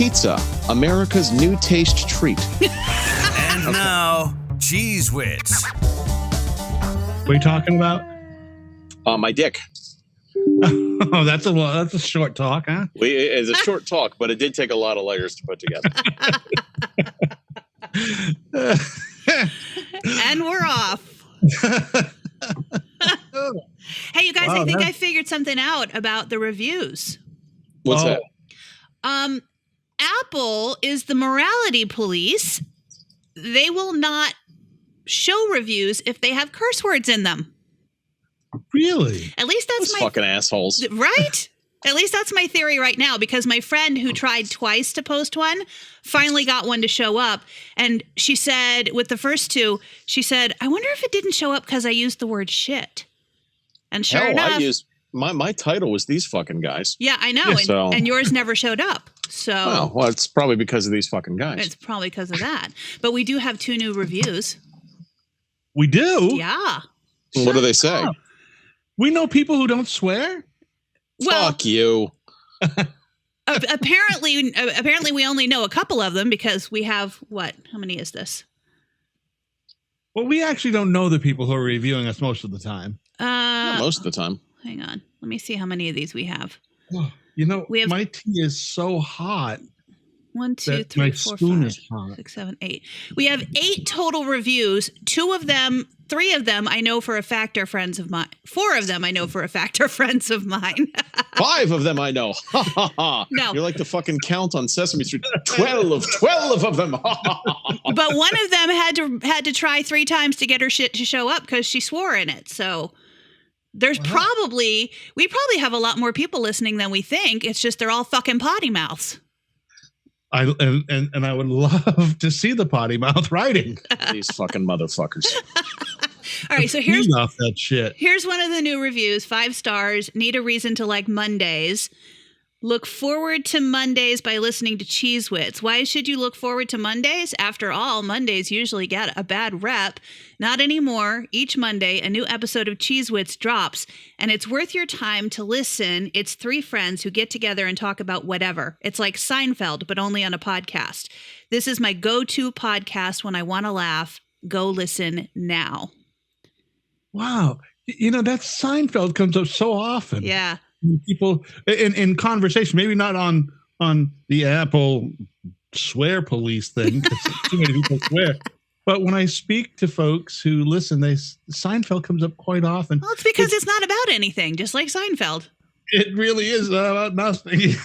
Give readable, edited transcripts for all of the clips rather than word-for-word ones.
Pizza, America's new taste treat. And now, Cheese Wits. What are you talking about? My dick. Oh, that's a short talk, huh? It's a short talk, but it did take a lot of layers to put together. And we're off. Hey, you guys, I think I figured something out about the reviews. What's that? Apple is the morality police. They will not show reviews if they have curse words in them. Really? At least that's Those fucking assholes. Right? At least that's my theory right now, because my friend who tried twice to post one finally got one to show up. And she said, with the first two, she said, I wonder if it didn't show up because I used the word shit. And sure enough. I used my title was these fucking guys. Yeah, I know. And yours never showed up. So well, it's probably because of these fucking guys. It's probably because of that. But we do have 2 new reviews. We do? Yeah. What do they say? We know people who don't swear? Well, fuck you. apparently we only know a couple of them because we have what? How many is this? Well, we actually don't know the people who are reviewing us most of the time. Not most of the time. Hang on. Let me see how many of these we have. You know, my tea is so hot. 1, 2, 3, 4, 5, 6, 7, 8. We have 8 total reviews. 3 of them I know for a fact are friends of mine. 4 of them I know for a fact are friends of mine. 5 of them I know. No. You're like the fucking count on Sesame Street. 12 of them. But one of them had to try 3 times to get her shit to show up because she swore in it. So there's we probably have a lot more people listening than we think. It's just they're all fucking potty mouths. I would love to see the potty mouth writing. These fucking motherfuckers. All right, so here's off that shit. Here's one of the new reviews. 5 stars. Need a reason to like Mondays. Look forward to Mondays by listening to Cheese Wits. Why should you look forward to Mondays? After all, Mondays usually get a bad rep. Not anymore. Each Monday, a new episode of Cheese Wits drops, and it's worth your time to listen. It's 3 friends who get together and talk about whatever. It's like Seinfeld, but only on a podcast. This is my go-to podcast when I want to laugh. Go listen now. Wow. You know, that Seinfeld comes up so often. Yeah. People in conversation, maybe not on the Apple swear police thing, because too many people swear. But when I speak to folks who listen, Seinfeld comes up quite often. Well, it's because it's not about anything, just like Seinfeld. It really is about nothing.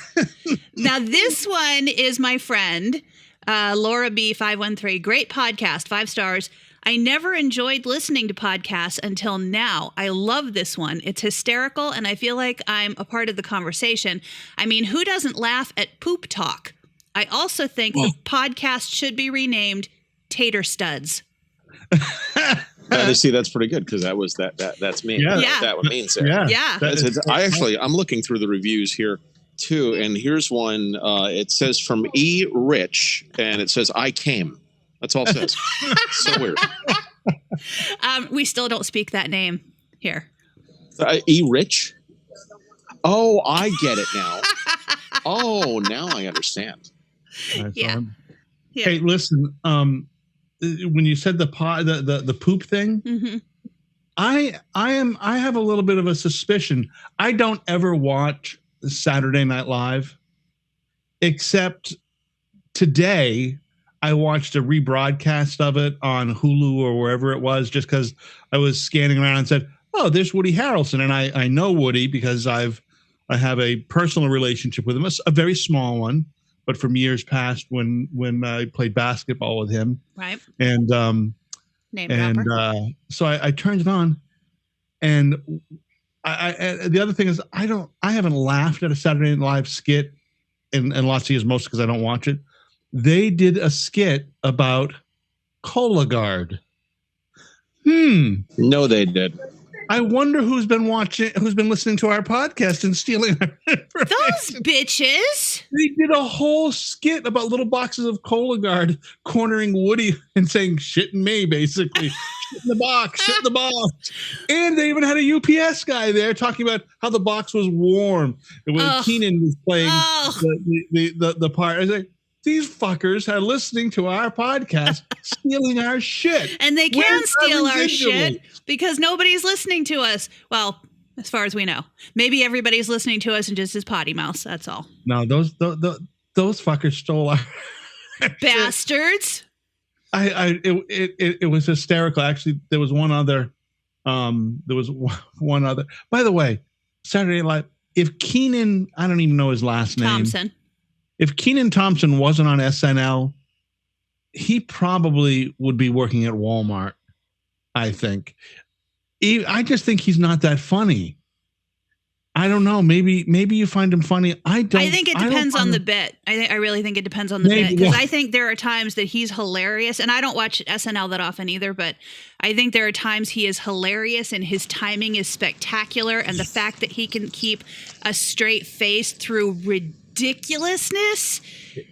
Now, this one is my friend, Laura B513. Great podcast, 5 stars. I never enjoyed listening to podcasts until now. I love this one. It's hysterical, and I feel like I'm a part of the conversation. I mean, who doesn't laugh at poop talk? I also think the podcast should be renamed Tater Studs. You see, that's pretty good because that's me. Yeah. That's what that means there. Yeah. I'm looking through the reviews here too, and here's one. It says from E. Rich, and it says I came. That's all it says. So weird. We still don't speak that name here. E. Rich? Oh, I get it now. Oh, now I understand. Yeah. Hey, listen. When you said the poop thing, mm-hmm. I have a little bit of a suspicion. I don't ever watch Saturday Night Live, except today. I watched a rebroadcast of it on Hulu or wherever it was, just because I was scanning around and said, "Oh, there's Woody Harrelson," and I know Woody because I have a personal relationship with him, a very small one, but from years past when I played basketball with him, right? And so I turned it on, and I the other thing is I haven't laughed at a Saturday Night Live skit in lots of years, mostly because I don't watch it. They did a skit about Cologuard. No, they did. I wonder who's been listening to our podcast and stealing our information. Those bitches. They did a whole skit about little boxes of Cologuard cornering Woody and saying "shit in me," basically. Shit in the box, shit in the box. And they even had a UPS guy there talking about how the box was warm. When Keenan was playing the part. I was like, these fuckers are listening to our podcast, stealing our shit. And they can steal our shit because nobody's listening to us. Well, as far as we know. Maybe everybody's listening to us and just his potty mouth. That's all. No, those fuckers stole our bastards. It was hysterical. Actually, there was one other. One other. By the way, Saturday Night Live. If Keenan, I don't even know his last name. Thompson. If Kenan Thompson wasn't on SNL, he probably would be working at Walmart, I think. I just think he's not that funny. I don't know. Maybe you find him funny. I think it depends on the bit. I really think it depends on the bit. Because I think there are times that he's hilarious. And I don't watch SNL that often either, but I think there are times he is hilarious and his timing is spectacular. And the fact that he can keep a straight face through ridiculousness.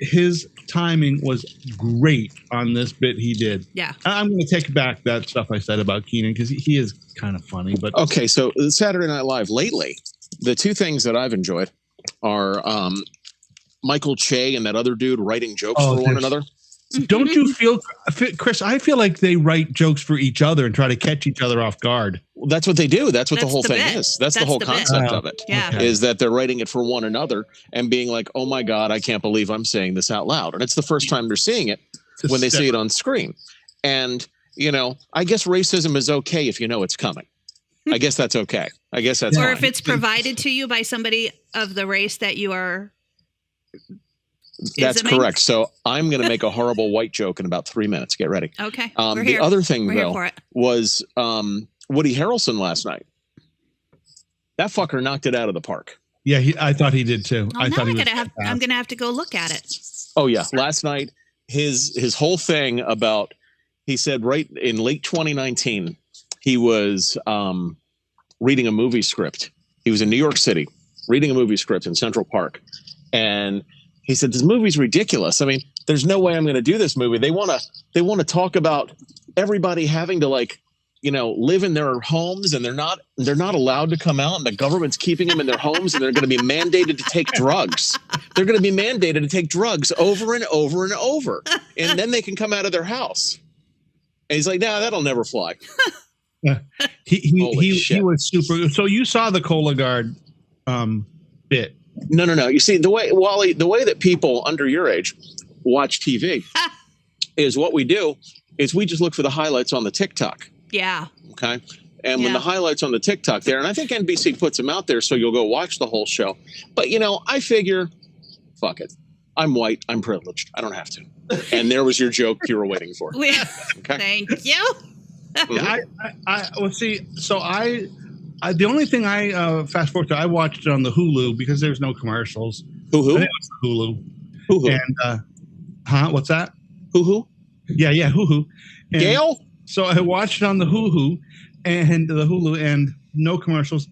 His timing was great on this bit he did. Yeah. I'm going to take back that stuff I said about Keenan because he is kind of funny. But okay, so Saturday Night Live lately, the two things that I've enjoyed are Michael Che and that other dude writing jokes for one another. Don't you feel, Chris, I feel like they write jokes for each other and try to catch each other off guard. Well, that's what they do. That's what the whole thing is. That's the whole concept of it. Yeah. Is that they're writing it for one another and being like, oh my God, I can't believe I'm saying this out loud. And it's the first time they're seeing it when they see it on screen. And, you know, I guess racism is okay if you know it's coming. I guess that's okay. I guess that's Or fine. if it's provided to you by somebody of the race that you are. That's correct. So I'm going to make a horrible white joke in about 3 minutes. Get ready. Okay. The other thing, though, was Woody Harrelson last night. That fucker knocked it out of the park. Yeah, I thought he did too. I'm going to have to go look at it. Oh, yeah. Last night, his whole thing about, he said right in late 2019, he was reading a movie script. He was in New York City reading a movie script in Central Park. And he said, this movie's ridiculous. I mean, there's no way I'm going to do this movie. They want to talk about everybody having to, like, you know, live in their homes, and they're not allowed to come out, and the government's keeping them in their homes, and they're going to be mandated to take drugs. They're going to be mandated to take drugs over and over and over. And then they can come out of their house. And he's like, nah, that'll never fly. He was super. So you saw the Cologuard bit. No. You see, the way that people under your age watch TV is what we do is we just look for the highlights on the TikTok. Yeah. Okay. And when the highlights on the TikTok there, and I think NBC puts them out there so you'll go watch the whole show. But, you know, I figure, fuck it. I'm white. I'm privileged. I don't have to. And there was your joke you were waiting for. Okay. Thank you. Well, see, so I the only thing I fast forward to, I watched it on the Hulu because there's no commercials. Hulu? I think it was the Hulu. And what's that? Hulu? Yeah, Hulu. And Gail? So I watched it on the Hulu and no commercials.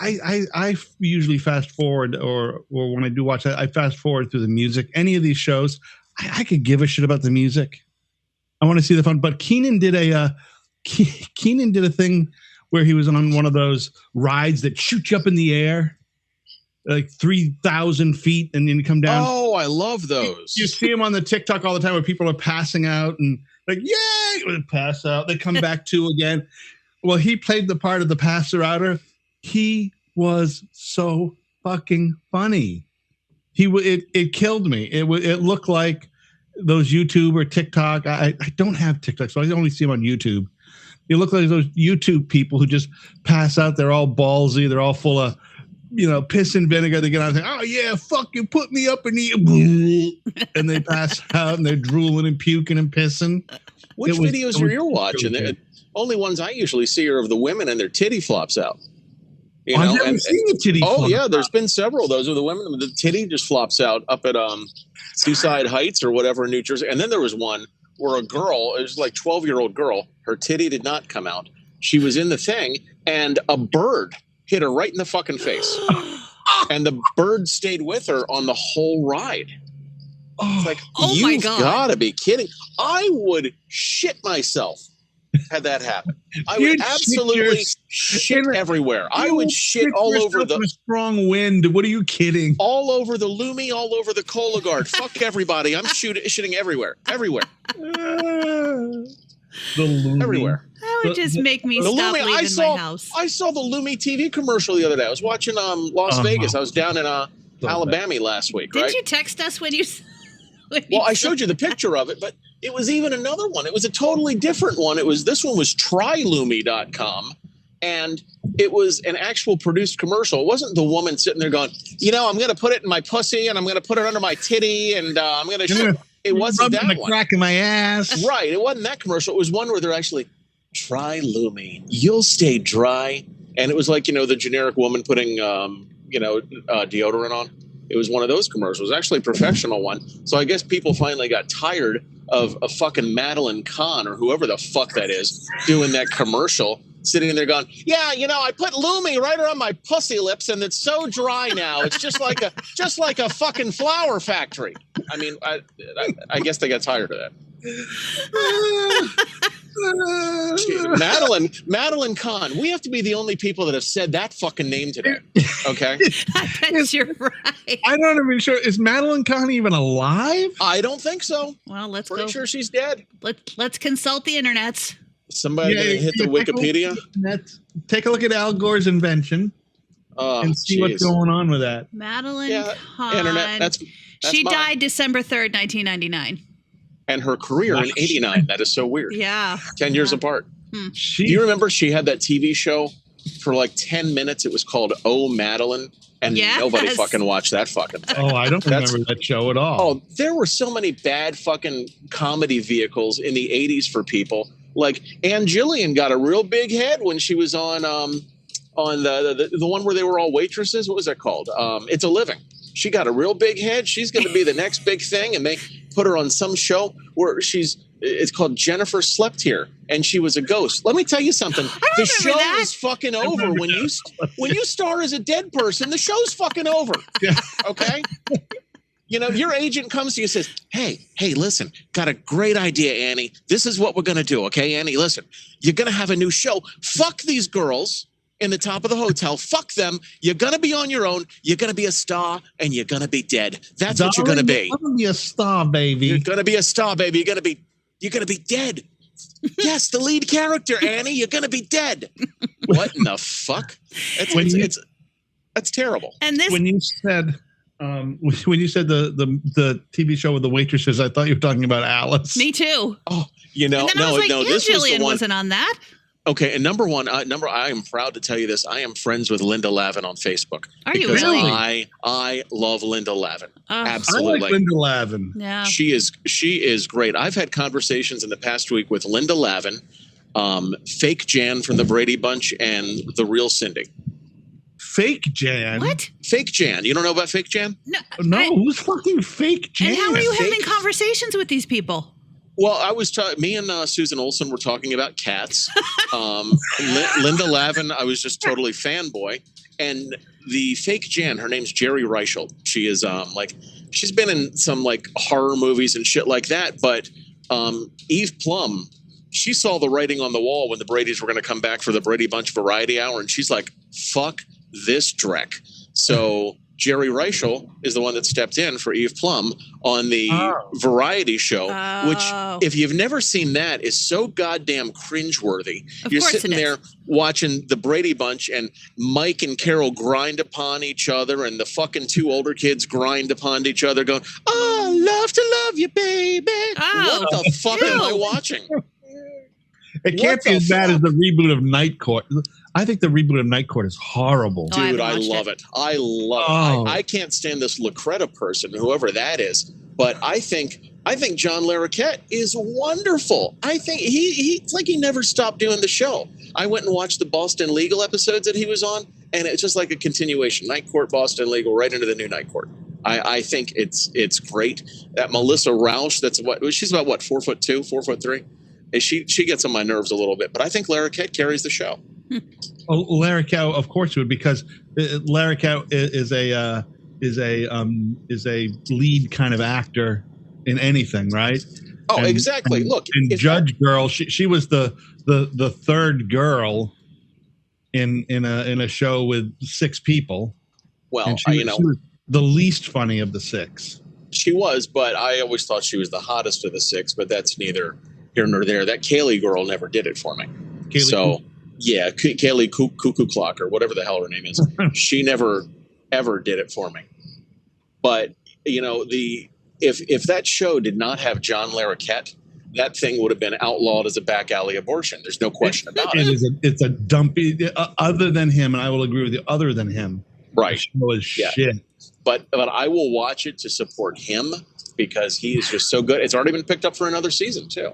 I usually fast forward, or when I do watch that, I fast forward through the music. Any of these shows, I could give a shit about the music. I want to see the fun. But Keenan did a thing where he was on one of those rides that shoot you up in the air, like 3,000 feet, and then you come down. Oh, I love those. You see him on the TikTok all the time where people are passing out and like, yay, they pass out. They come back to again. Well, he played the part of the passer outer. He was so fucking funny. It killed me. It looked like those YouTube or TikTok. I don't have TikTok, so I only see them on YouTube. You look like those YouTube people who just pass out. They're all ballsy. They're all full of, you know, piss and vinegar. They get out and say, oh, yeah, fucking put me up in the... And they pass out and they're drooling and puking and pissing. Which videos are you watching? The only ones I usually see are of the women and their titty flops out. You know? I've never seen a titty flop. Oh, yeah, there's been several. Those are the women. The titty just flops out up at Seaside Heights or whatever in New Jersey. And then there was one where a girl, it was like a 12-year-old girl, her titty did not come out, She was in the thing, and a bird hit her right in the fucking face. And the bird stayed with her on the whole ride. It's like, Oh my you've God. got to be kidding. I would shit myself had that happen. I You'd would absolutely shit in a- everywhere. I would shit Pick all yourself over in a the strong wind. What are you kidding? all over the Lumi, all over the Cologuard. Fuck everybody. I'm shitting everywhere. Everywhere. The Lumi. Everywhere. That would just make me The stop Lumi, leaving my house. I saw the Lumi TV commercial the other day. I was watching Las Vegas. I was down in Alabama last week, Didn't right? you text us when you? Well, I showed you the picture of it, but it was even another one. It was a totally different one. This one was trylumi.com, and it was an actual produced commercial. It wasn't the woman sitting there going, I'm going to put it in my pussy and I'm going to put it under my titty and I'm going to. It wasn't that the one. crack in my ass. Right. It wasn't that commercial. It was one where they're actually try Lumi. You'll stay dry. And it was like, the generic woman putting, deodorant on. It was one of those commercials, actually a professional one. So I guess people finally got tired of a fucking Madeline Kahn or whoever the fuck that is doing that commercial, sitting in there going, yeah, I put Lumi right around my pussy lips and it's so dry now. It's just like a fucking flower factory. I mean, I guess they got tired of that. Madeline Kahn. We have to be the only people that have said that fucking name today. Okay. I bet you're right. I'm not even sure. Is Madeline Kahn even alive? I don't think so. Well, let's Pretty go. sure she's dead. Let's consult the internets. Somebody gonna hit the Wikipedia. Take a look at Al Gore's invention and see what's going on with that. Madeline Kahn. Internet. That's she mine. died December 3rd, 1999. And her career in '89. That is so weird. Yeah. 10 years apart. Hmm. Do you remember she had that TV show for like 10 minutes? It was called Oh, Madeline. And Yes. nobody fucking watched that fucking thing. Oh, I don't remember that show at all. Oh, there were so many bad fucking comedy vehicles in the 80s for people. Like Ann Jillian got a real big head when she was on the one where they were all waitresses. What was that called? It's a Living. She got a real big head. She's going to be the next big thing. And they put her on some show where it's called Jennifer Slept Here. And she was a ghost. Let me tell you something. The show that. is fucking over. When you star as a dead person, the show's fucking over. Okay? Your agent comes to you and says, hey, listen, got a great idea, Annie. This is what we're going to do. Okay, Annie, listen, you're going to have a new show. Fuck these girls in the top of the hotel. Fuck them. You're going to be on your own. You're going to be a star and you're going to be dead. That's what you're going to be. You're going to be a star, baby. You're going to be a star, baby. You're going to be dead. Yes, the lead character, Annie. You're going to be dead. What in the fuck? That's terrible. And this When you said the TV show with the waitresses, I thought you were talking about Alice. me too. Oh, And then I was like, no. Ann This was the Jillian one. wasn't on that. Okay, and number one, I am proud to tell you this. I am friends with Linda Lavin on Facebook. Are you because really? I love Linda Lavin. Oh. I Absolutely. like Linda Lavin. Yeah. She is great. I've had conversations in the past week with Linda Lavin, Fake Jan from the Brady Bunch, and the real Cindy. Fake Jan? What? Fake Jan. You don't know about Fake Jan? No, who's fucking Fake Jan? And how are you having Fake- conversations with these people? Well, me and Susan Olsen were talking about cats. Linda Lavin, I was just totally fanboy. And the Fake Jan, her name's Jerry Reichel. She is she's been in some like horror movies and shit like that. But Eve Plum, she saw the writing on the wall when the Bradys were going to come back for the Brady Bunch Variety Hour. And she's like, fuck this dreck. So Jerry Reichel is the one that stepped in for Eve Plum on the variety show, which, if you've never seen that, is so goddamn cringeworthy. You're sitting there watching the Brady Bunch and Mike and Carol grind upon each other and the fucking two older kids grind upon each other going, oh, love to love you, baby. Oh, what the fuck am I watching? It can't be as bad as the reboot of Night Court. I think the reboot of Night Court is horrible. Oh, Dude, I love it. I love it. I can't stand this Lucreta person, whoever that is. But I think John Larroquette is wonderful. I think it's like he never stopped doing the show. I went and watched the Boston Legal episodes that he was on, and it's just like a continuation. Night Court, Boston Legal, right into the new Night Court. I think it's great. That Melissa Rauch, she's about 4'2", 4'3". And she gets on my nerves a little bit, but I think Larroquette carries the show. Well, Larroquette, of course, would, because Larroquette is a lead kind of actor in anything, right? Oh, exactly. Look, and Judge Girl, she was the third girl in a show with 6 people. Well, she was the least funny of the 6. She was, but I always thought she was the hottest of the 6. But that's neither here nor there. That Kaylee girl never did it for me. Kaylee Cuckoo Clock, or whatever the hell her name is. She never ever did it for me. But if that show did not have John Larroquette, that thing would have been outlawed as a back alley abortion. There's no question about it. It's a dumpy. Other than him, and I will agree with you. Other than him, right? Was shit. But I will watch it to support him because he is just so good. It's already been picked up for another season too.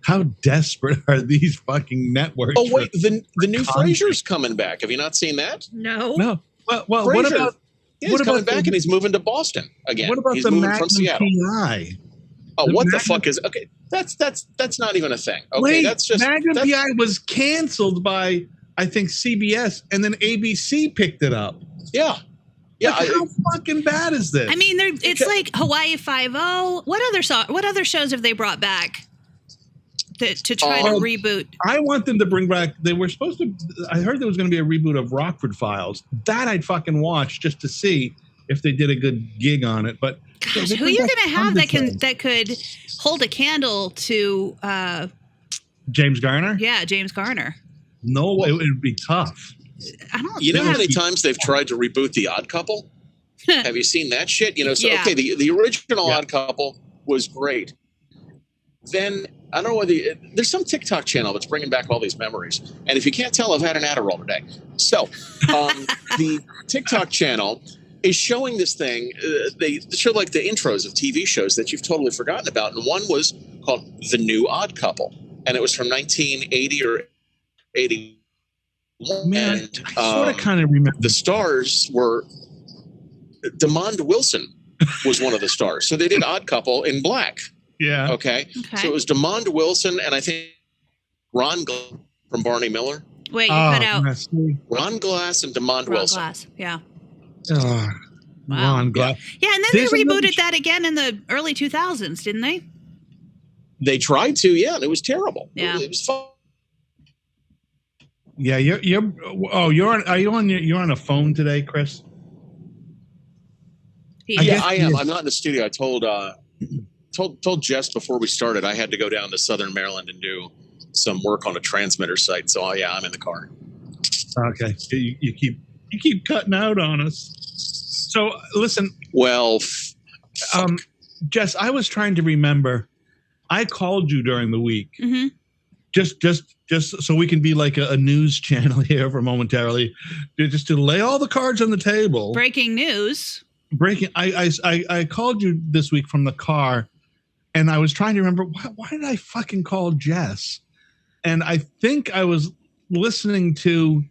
How desperate are these fucking networks? Oh wait, the new Frasier's coming back. Have you not seen that? No. Well, Frasier, what about? He's coming back and he's moving to Boston again. What about he's the moving Magnum from Seattle? PI? Oh, what the fuck is? Okay, that's not even a thing. Okay, wait, that's just Magnum PI was canceled by, I think, CBS, and then ABC picked it up. Yeah. How fucking bad is this? I mean, it's like Hawaii Five-0. What other shows have they brought back to try to reboot? I want them to bring back. They were supposed to. I heard there was going to be a reboot of Rockford Files. That I'd fucking watch just to see if they did a good gig on it. But gosh, who are you going to have that could hold a candle to James Garner? Yeah, James Garner. No, it would be tough. I don't. You know how many times they've tried to reboot The Odd Couple? Have you seen that shit? Okay, the original Odd Couple was great. Then I don't know whether there's some TikTok channel that's bringing back all these memories. And if you can't tell, I've had an Adderall today. So the TikTok channel is showing this thing. They show like the intros of TV shows that you've totally forgotten about. And one was called The New Odd Couple. And it was from 1980 or 80. Man, and I sort of kind of remember. The stars were DeMond Wilson was one of the stars. So they did Odd Couple in black. Yeah. Okay. So it was DeMond Wilson and I think Ron Glass from Barney Miller. Wait, you cut out. Ron Glass and DeMond Wilson. Glass. Yeah. Wow. Ron Glass. Yeah, and then they rebooted that again in the early 2000s, didn't they? They tried to, yeah, and it was terrible. Yeah. It was fun. Yeah, you're on a phone today, Chris? Yeah, I am. I'm not in the studio. I told Jess before we started I had to go down to Southern Maryland and do some work on a transmitter site. So yeah, I'm in the car. Okay. You keep cutting out on us. So listen. Well, Jess, I was trying to remember. I called you during the week. Mm-hmm. Just so we can be like a news channel here for momentarily, just to lay all the cards on the table. Breaking news. I called you this week from the car, and I was trying to remember why did I fucking call Jess? And I think I was listening to.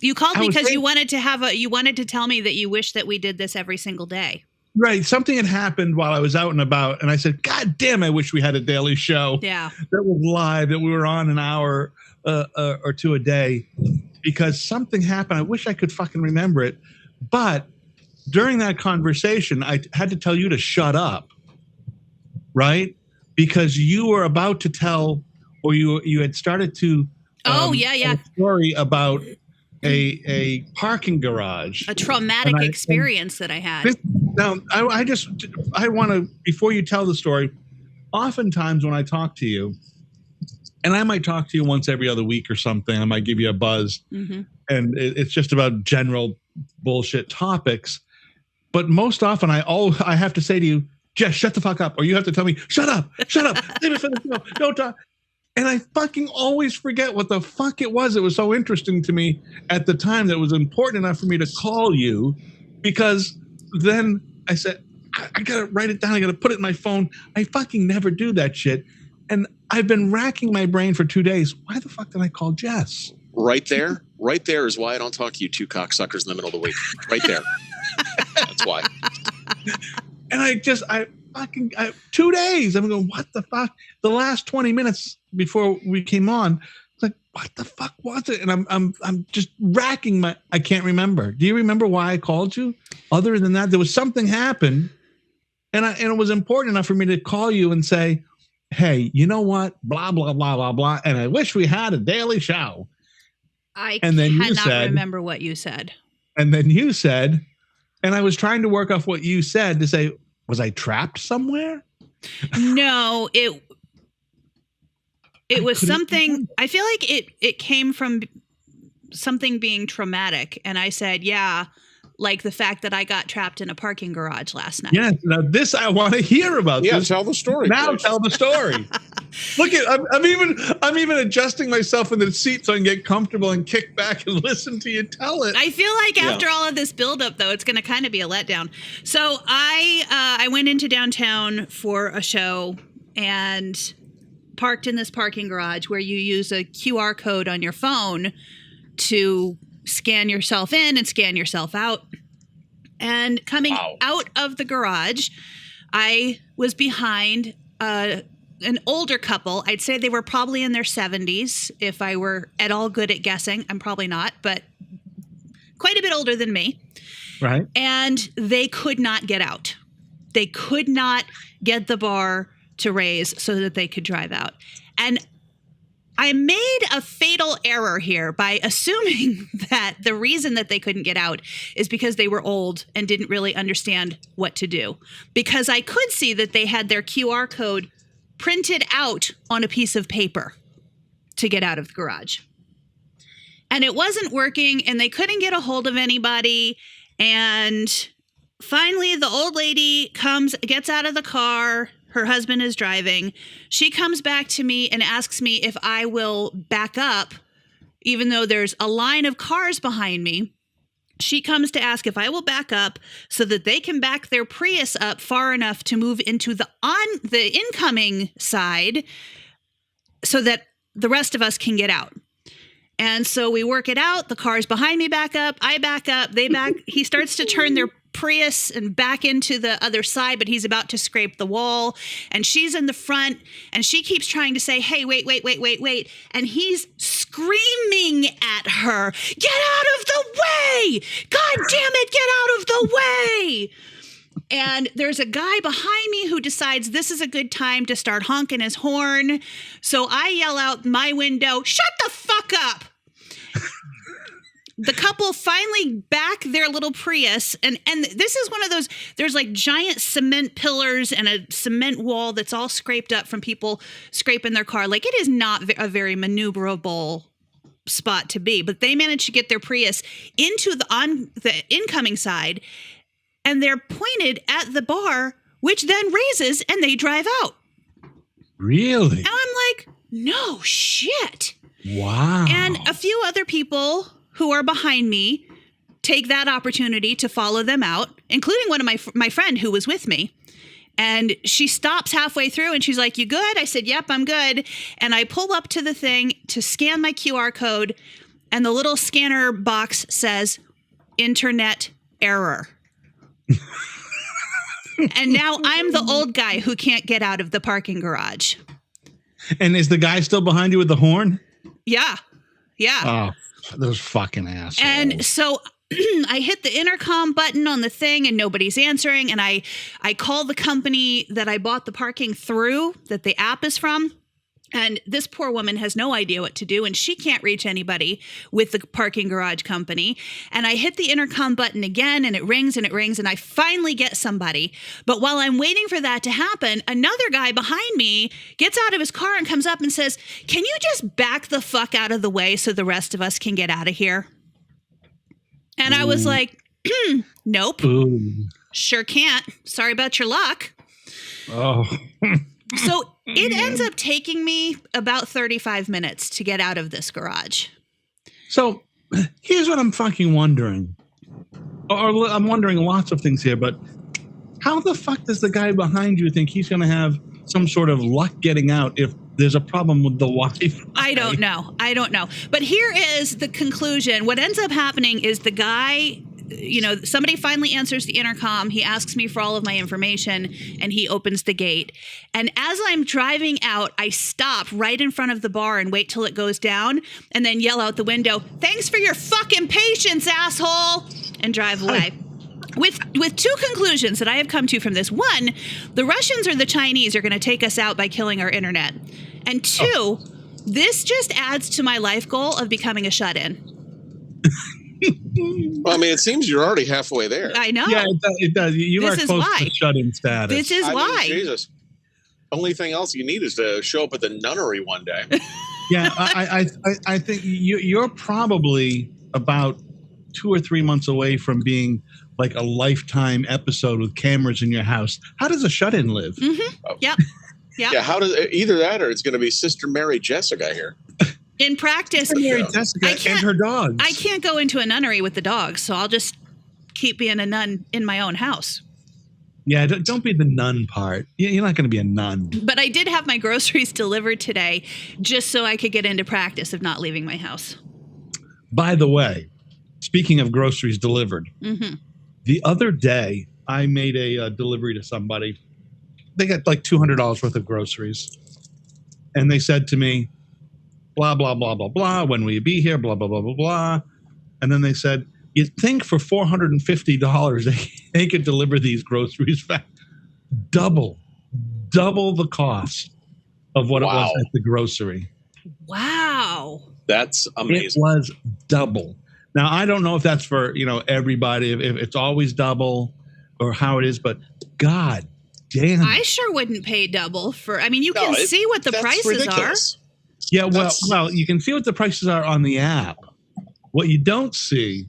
You called me because you wanted to tell me that you wish that we did this every single day. Right. Something had happened while I was out and about, and I said, God damn, I wish we had a daily show. Yeah. That was live, that we were on an hour or two a day, because something happened. I wish I could fucking remember it. But during that conversation, I had to tell you to shut up, right? Because you were about to tell, or you had started to tell a story about a parking garage, a traumatic experience that I had. Now, I want to, before you tell the story, oftentimes when I talk to you, and I might talk to you once every other week or something, I might give you a buzz, and it's just about general bullshit topics. But most often, I have to say to you, Jess, shut the fuck up, or you have to tell me, shut up, leave it for the show, don't talk. And I fucking always forget what the fuck it was. It was so interesting to me at the time that it was important enough for me to call you, because then I said, I got to write it down. I got to put it in my phone. I fucking never do that shit. And I've been racking my brain for 2 days. Why the fuck did I call Jess? Right there is why I don't talk to you two cocksuckers in the middle of the week. Right there. That's why. And fucking 2 days. I'm going, what the fuck? The last 20 minutes before we came on, it's like, what the fuck was it? And I'm just racking I can't remember. Do you remember why I called you? Other than that, there was something happened, and it was important enough for me to call you and say, hey, you know what? Blah, blah, blah, blah, blah. And I wish we had a daily show. I And then you cannot said- remember what you said. And then you said, and I was trying to work off what you said to say, was I trapped somewhere? No, it was something. I feel like it came from something being traumatic, and I said, yeah, like the fact that I got trapped in a parking garage last night. Yes. Now this I want to hear about. Yeah, this. tell the story. Now please. tell the story. Look at I'm even adjusting myself in the seat so I can get comfortable and kick back and listen to you tell it. I feel like after all of this buildup, though, it's going to kind of be a letdown. So I went into downtown for a show and parked in this parking garage where you use a QR code on your phone to scan yourself in and scan yourself out. And coming out of the garage, I was behind an older couple. I'd say they were probably in their 70s, if I were at all good at guessing. I'm probably not, but quite a bit older than me. Right. And they could not get out. They could not get the bar to raise so that they could drive out. And I made a fatal error here by assuming that the reason that they couldn't get out is because they were old and didn't really understand what to do. Because I could see that they had their QR code printed out on a piece of paper to get out of the garage. And it wasn't working, and they couldn't get a hold of anybody. And finally, the old lady gets out of the car. Her husband is driving. She comes back to me and asks me if I will back up, even though there's a line of cars behind me. She comes to ask if I will back up so that they can back their Prius up far enough to move into the incoming side so that the rest of us can get out. And so we work it out. The cars behind me back up. I back up. They back. He starts to turn their Prius and back into the other side, but he's about to scrape the wall. And she's in the front, and she keeps trying to say, hey, wait. And he's screaming at her, get out of the way! God damn it, get out of the way! And there's a guy behind me who decides this is a good time to start honking his horn. So I yell out my window, shut the fuck up! The couple finally back their little Prius, and this is one of those, there's like giant cement pillars and a cement wall that's all scraped up from people scraping their car. Like, it is not a very maneuverable spot to be, but they managed to get their Prius into the incoming side, and they're pointed at the bar, which then raises and they drive out. Really? And I'm like, no shit. Wow. And a few other people who are behind me take that opportunity to follow them out, including one of my friend who was with me. And she stops halfway through and she's like, you good? I said, yep, I'm good. And I pull up to the thing to scan my QR code, and the little scanner box says, internet error. And now I'm the old guy who can't get out of the parking garage. And is the guy still behind you with the horn? Yeah. Oh, those fucking assholes. And so I hit the intercom button on the thing and nobody's answering. And I call the company that I bought the parking through, that the app is from. And this poor woman has no idea what to do, and she can't reach anybody with the parking garage company. And I hit the intercom button again, and it rings, and I finally get somebody. But while I'm waiting for that to happen, another guy behind me gets out of his car and comes up and says, can you just back the fuck out of the way so the rest of us can get out of here? And I was like, nope, sure can't. Sorry about your luck. Oh. So it ends up taking me about 35 minutes to get out of this garage. So here's what I'm fucking wondering. Or I'm wondering lots of things here, but how the fuck does the guy behind you think he's going to have some sort of luck getting out if there's a problem with the Wi-Fi? I don't know. But here is the conclusion. What ends up happening is the guy somebody finally answers the intercom. He asks me for all of my information and he opens the gate. And as I'm driving out, I stop right in front of the bar and wait till it goes down and then yell out the window, "Thanks for your fucking patience, asshole," and drive away. With two conclusions that I have come to from this. One, the Russians or the Chinese are going to take us out by killing our internet. And two, this just adds to my life goal of becoming a shut-in. Well, I mean, it seems you're already halfway there. I know. Yeah, it does. You This are is close why. to shut-in status. This is why. Jesus. Only thing else you need is to show up at the nunnery one day. Yeah, I think you're probably about 2 or 3 months away from being like a Lifetime episode with cameras in your house. How does a shut-in live? Mm-hmm. Yep. Yeah, how does either that or it's going to be Sister Mary Jessica here. In practice, Mary Jessica and her dogs. I can't go into a nunnery with the dogs, so I'll just keep being a nun in my own house. Yeah, don't be the nun part. You're not going to be a nun. But I did have my groceries delivered today just so I could get into practice of not leaving my house. By the way, speaking of groceries delivered, the other day I made a delivery to somebody. They got like $200 worth of groceries. And they said to me, blah, blah, blah, blah, blah. When will you be here? Blah, blah, blah, blah, blah. And then they said, you'd think for $450 they could deliver these groceries back. Double the cost of what it was at the grocery. Wow. That's amazing. It was double. Now, I don't know if that's for, everybody, if it's always double or how it is, but God damn. I sure wouldn't pay double for, you can see what the prices ridiculous. are. Yeah, well, you can see what the prices are on the app. What you don't see,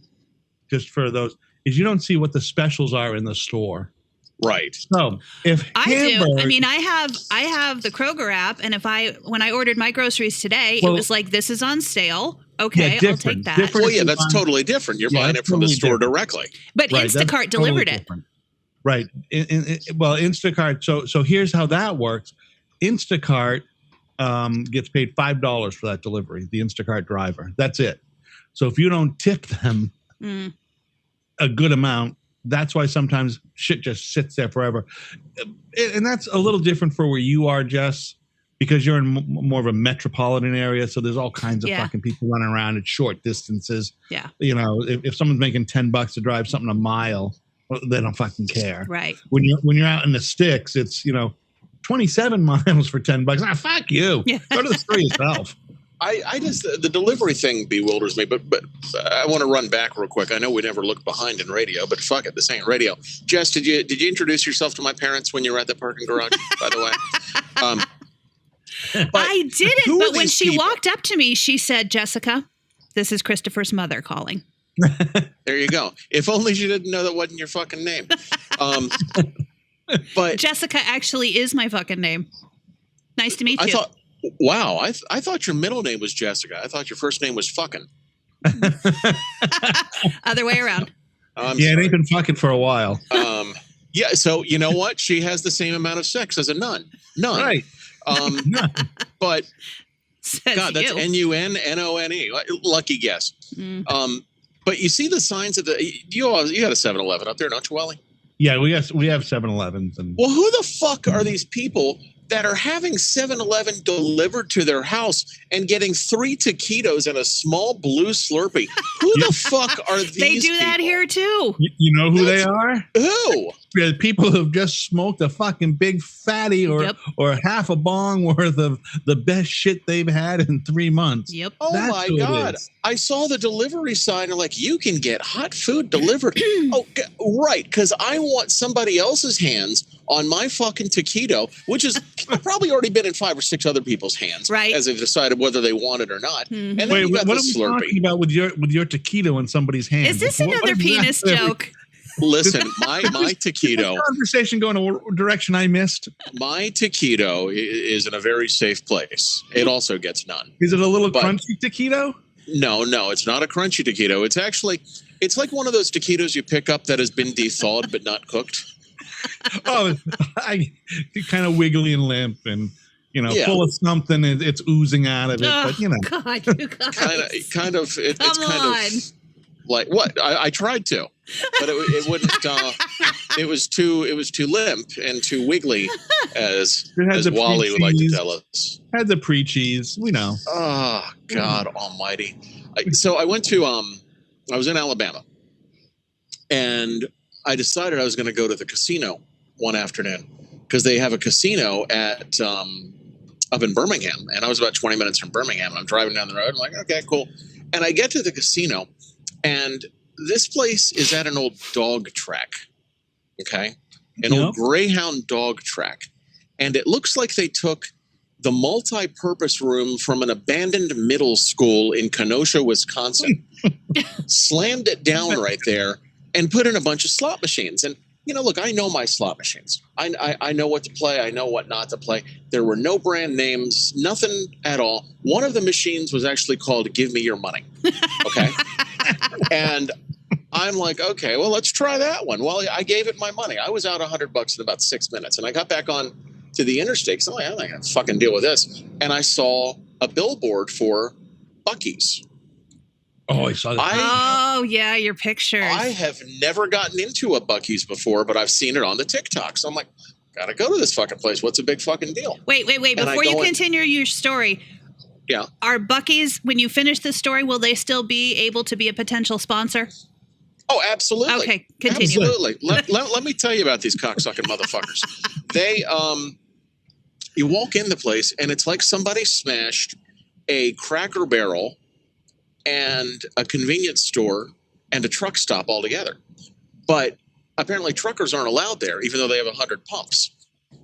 just for those, is you don't see what the specials are in the store. Right. So if I do. I have the Kroger app, and when I ordered my groceries today, it was like, this is on sale. Okay, I'll take that. Well, yeah, that's totally different. You're buying it from the store directly. But right, Instacart delivered it. Right. Well, Instacart. So here's how that works. Instacart gets paid $5 for that delivery. The Instacart driver. That's it. So if you don't tip them a good amount, that's why sometimes shit just sits there forever. And that's a little different for where you are, Jess, because you're in more of a metropolitan area. So there's all kinds of fucking people running around at short distances. Yeah. If someone's making $10 to drive something a mile, they don't fucking care. Right. When you're out in the sticks, it's 27 miles for $10. Fuck you. Yeah. Go to the store yourself. I just the delivery thing bewilders me, but I want to run back real quick. I know we never look behind in radio, but fuck it, this ain't radio. Jess, did you introduce yourself to my parents when you were at the parking garage? By the way, I didn't. But when she people? walked up to me, she said, "Jessica, this is Christopher's mother calling." There you go. If only she didn't know that wasn't your fucking name. But Jessica actually is my fucking name. Nice to meet you. Wow, I thought your middle name was Jessica. I thought your first name was fucking. Other way around. It ain't been fucking for a while. Yeah, so you know what? She has the same amount of sex as a nun. None. Right. But Says God, that's Nunnone. Lucky guess. But you see the signs of you got a 7-Eleven up there, don't you, Wally? Yeah, we have 7-Elevens. Well, who the fuck are these people that are having 7-Eleven delivered to their house and getting 3 taquitos and a small blue Slurpee? Who the fuck are these They do that people? here too. You know who they are? Who? People who've just smoked a fucking big fatty or half a bong worth of the best shit they've had in 3 months. Yep. Oh That's my who it God. is. I saw the delivery sign and like, you can get hot food delivered. Right. Because I want somebody else's hands on my fucking taquito, which has probably already been in 5 or 6 other people's hands. Right. As they've decided whether they want it or not. Mm-hmm. And then Wait, you got what the are we Slurpee. talking about with your taquito in somebody's hand? Is this another penis joke? Listen, my taquito. Conversation going a direction I missed. My taquito is in a very safe place. It also gets none. Is it a little crunchy taquito? No, it's not a crunchy taquito. It's like one of those taquitos you pick up that has been thawed but not cooked. Oh, kind of wiggly and limp and full of something. It's oozing out of it, but God, you guys. Kind of. It's Come kind on. of. Like what? I tried to, but it wouldn't. It was too limp and too wiggly, as Wally would like to tell us. Had the pre-cheese, we know. Oh God Almighty! So I went to I was in Alabama, and I decided I was going to go to the casino one afternoon because they have a casino at up in Birmingham, and I was about 20 minutes from Birmingham. And I'm driving down the road. I'm like, okay, cool. And I get to the casino, and this place is at an old dog track. Okay, an old Greyhound dog track, and it looks like they took the multi-purpose room from an abandoned middle school in Kenosha, Wisconsin, slammed it down right there, and put in a bunch of slot machines. And look, I know my slot machines. I know what to play. I know what not to play. There were no brand names, nothing at all. One of the machines was actually called "Give Me Your Money." Okay, and I'm like, okay, well, let's try that one. Well, I gave it my money. I was out $100 in about 6 minutes, and I got back on to the interstate. So I'm like, I'm not gonna fucking deal with this. And I saw a billboard for Buccees. Oh, I saw that. Oh, yeah, your pictures. I have never gotten into a Buccees before, but I've seen it on the TikTok. So I'm like, gotta go to this fucking place. What's a big fucking deal? Wait. Before you continue your story, yeah, are Buccees, when you finish this story, will they still be able to be a potential sponsor? Oh, absolutely. Okay, continue. Absolutely. let me tell you about these cocksucking motherfuckers. They, you walk in the place, and it's like somebody smashed a Cracker Barrel and a convenience store and a truck stop all together. But apparently truckers aren't allowed there, even though they have 100 pumps.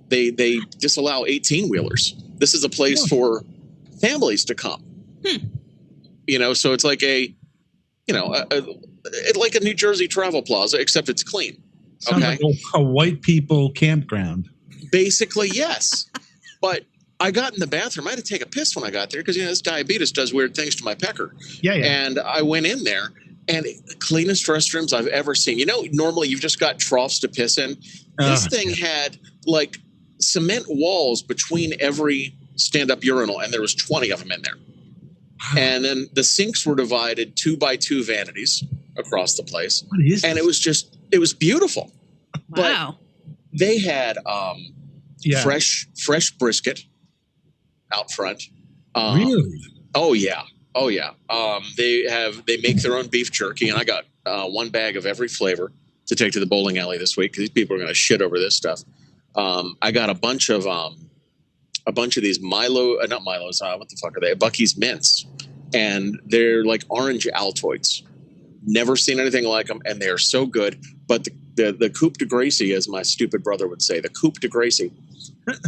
They disallow 18-wheelers. This is a place for families to come. So it's like like a New Jersey travel plaza, except it's clean. Sounds okay, like a white people campground. Basically, yes. But I got in the bathroom. I had to take a piss when I got there because this diabetes does weird things to my pecker. Yeah. And I went in there, and cleanest restrooms I've ever seen. Normally you've just got troughs to piss in. This thing had like cement walls between every stand-up urinal, and there was 20 of them in there. And then the sinks were divided 2x2 vanities across the place. What is and this? it was beautiful. Wow. But they had fresh brisket out front. Really? Oh yeah. They make their own beef jerky, and I got one bag of every flavor to take to the bowling alley this week because these people are going to shit over this stuff. I got a bunch of these not Milos. What the fuck are they? Bucky's mints, and they're like orange Altoids. Never seen anything like them, and they are so good. But the Coupe de Gracie, as my stupid brother would say, the Coupe de Gracie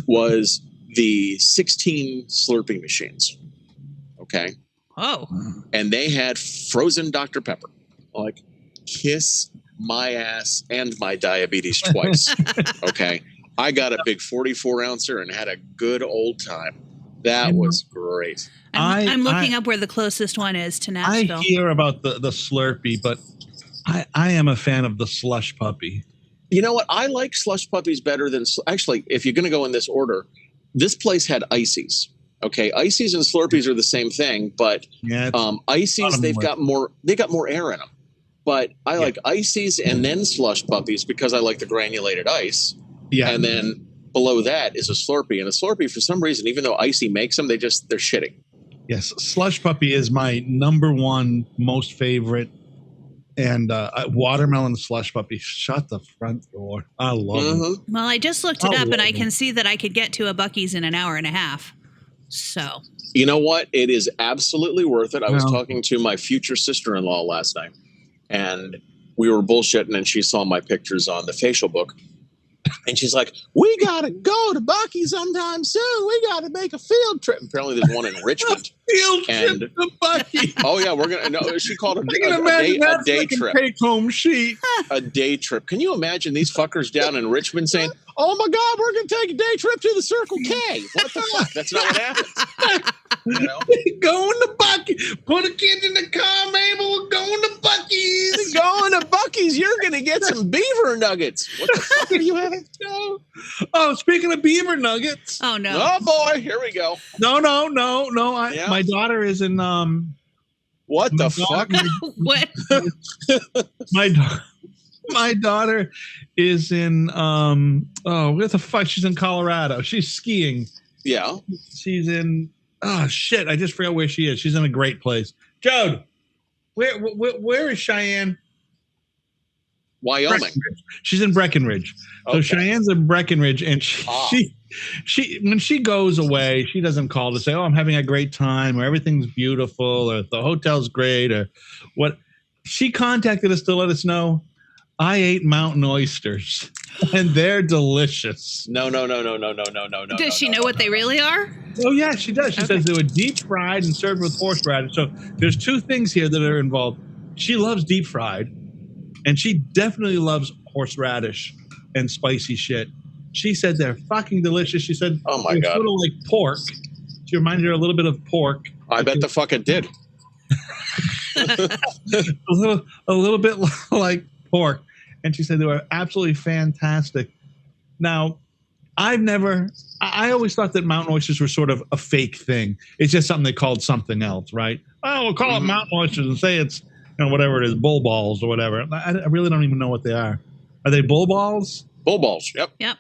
was the 16 Slurpee machines. Okay. Oh. And they had frozen Dr. Pepper. Like, kiss my ass and my diabetes twice. Okay. I got a big 44-ouncer and had a good old time. That was great. I'm looking up where the closest one is to Nashville. I hear about the Slurpee, but I am a fan of the slush puppy. You know what? I like slush puppies better than... Actually, if you're going to go in this order, this place had ices. Okay, ices and Slurpees are the same thing, but ices, they got more air in them. But I like ices and then slush puppies because I like the granulated ice. Yeah. And then below that is a Slurpee. And a Slurpee, for some reason, even though Icy makes them, they're shitty. Yes, slush puppy is my number one most favorite. And watermelon slush puppy, shut the front door. I love them. Well, I just looked it up, and I can see that I could get to a Bucky's in an hour and a half. So, you know what? It is absolutely worth it. I was talking to my future sister-in-law last night, and we were bullshitting, and she saw my pictures on the facial book. And she's like, we got to go to Bucky sometime soon. We got to make a field trip. Apparently there's one in Richmond. Field trip to Bucky. Oh, yeah. We're going to, no, she called it a day trip. Take home sheet. A day trip. Can you imagine these fuckers down in Richmond saying, oh my God, we're going to take a day trip to the Circle K. What the fuck? That's not what happens. You know? Going to Bucky. Put a kid in the car, Mabel. We're going to Bucky's. Going to Bucky's. You're going to get some beaver nuggets. What the fuck are you having? Oh, speaking of beaver nuggets. Oh, no. Oh, boy. Here we go. No. My daughter is in What the fuck? What? My daughter is in what the fuck? She's in Colorado. She's skiing. Yeah. She's in shit. I just forgot where she is. She's in a great place. Jode, where is Cheyenne? Wyoming. She's in Breckenridge. So Okay. Cheyenne's in Breckenridge, and she when she goes away, she doesn't call to say, "Oh, I'm having a great time," or "Everything's beautiful," or "The hotel's great," or what. She contacted us to let us know, I ate mountain oysters, and they're delicious. No. Does she know what they really are? Oh yeah, she does. She says they were deep fried and served with horseradish. So there's two things here that are involved. She loves deep fried, and she definitely loves horseradish and spicy shit. She said they're fucking delicious. She said, "Oh my God, sort of like pork." She reminded her a little bit of pork. I bet the fuck it did. a little bit like pork, and she said they were absolutely fantastic. Now, I always thought that mountain oysters were sort of a fake thing. It's just something they called something else, right? Oh, we'll call it mountain oysters and say it's whatever it is, bull balls or whatever. I really don't even know what they are. Are they bull balls? Bull balls. Yep.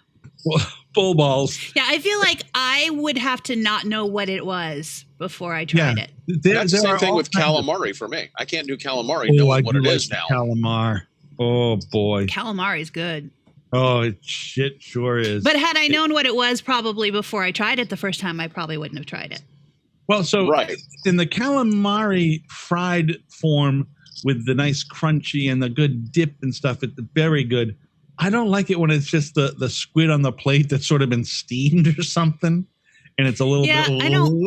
Bull balls. Yeah, I feel like I would have to not know what it was before I tried it. That's the same thing with calamari for me. I can't do calamari knowing what it is now. Calamari. Oh boy. Calamari's good. Oh, it shit sure is. But had I known what it was probably before I tried it the first time, I probably wouldn't have tried it. Well, so right. In the calamari fried form with the nice crunchy and the good dip and stuff, it's very good. I don't like it when it's just the squid on the plate that's sort of been steamed or something, and it's a little bit. Yeah,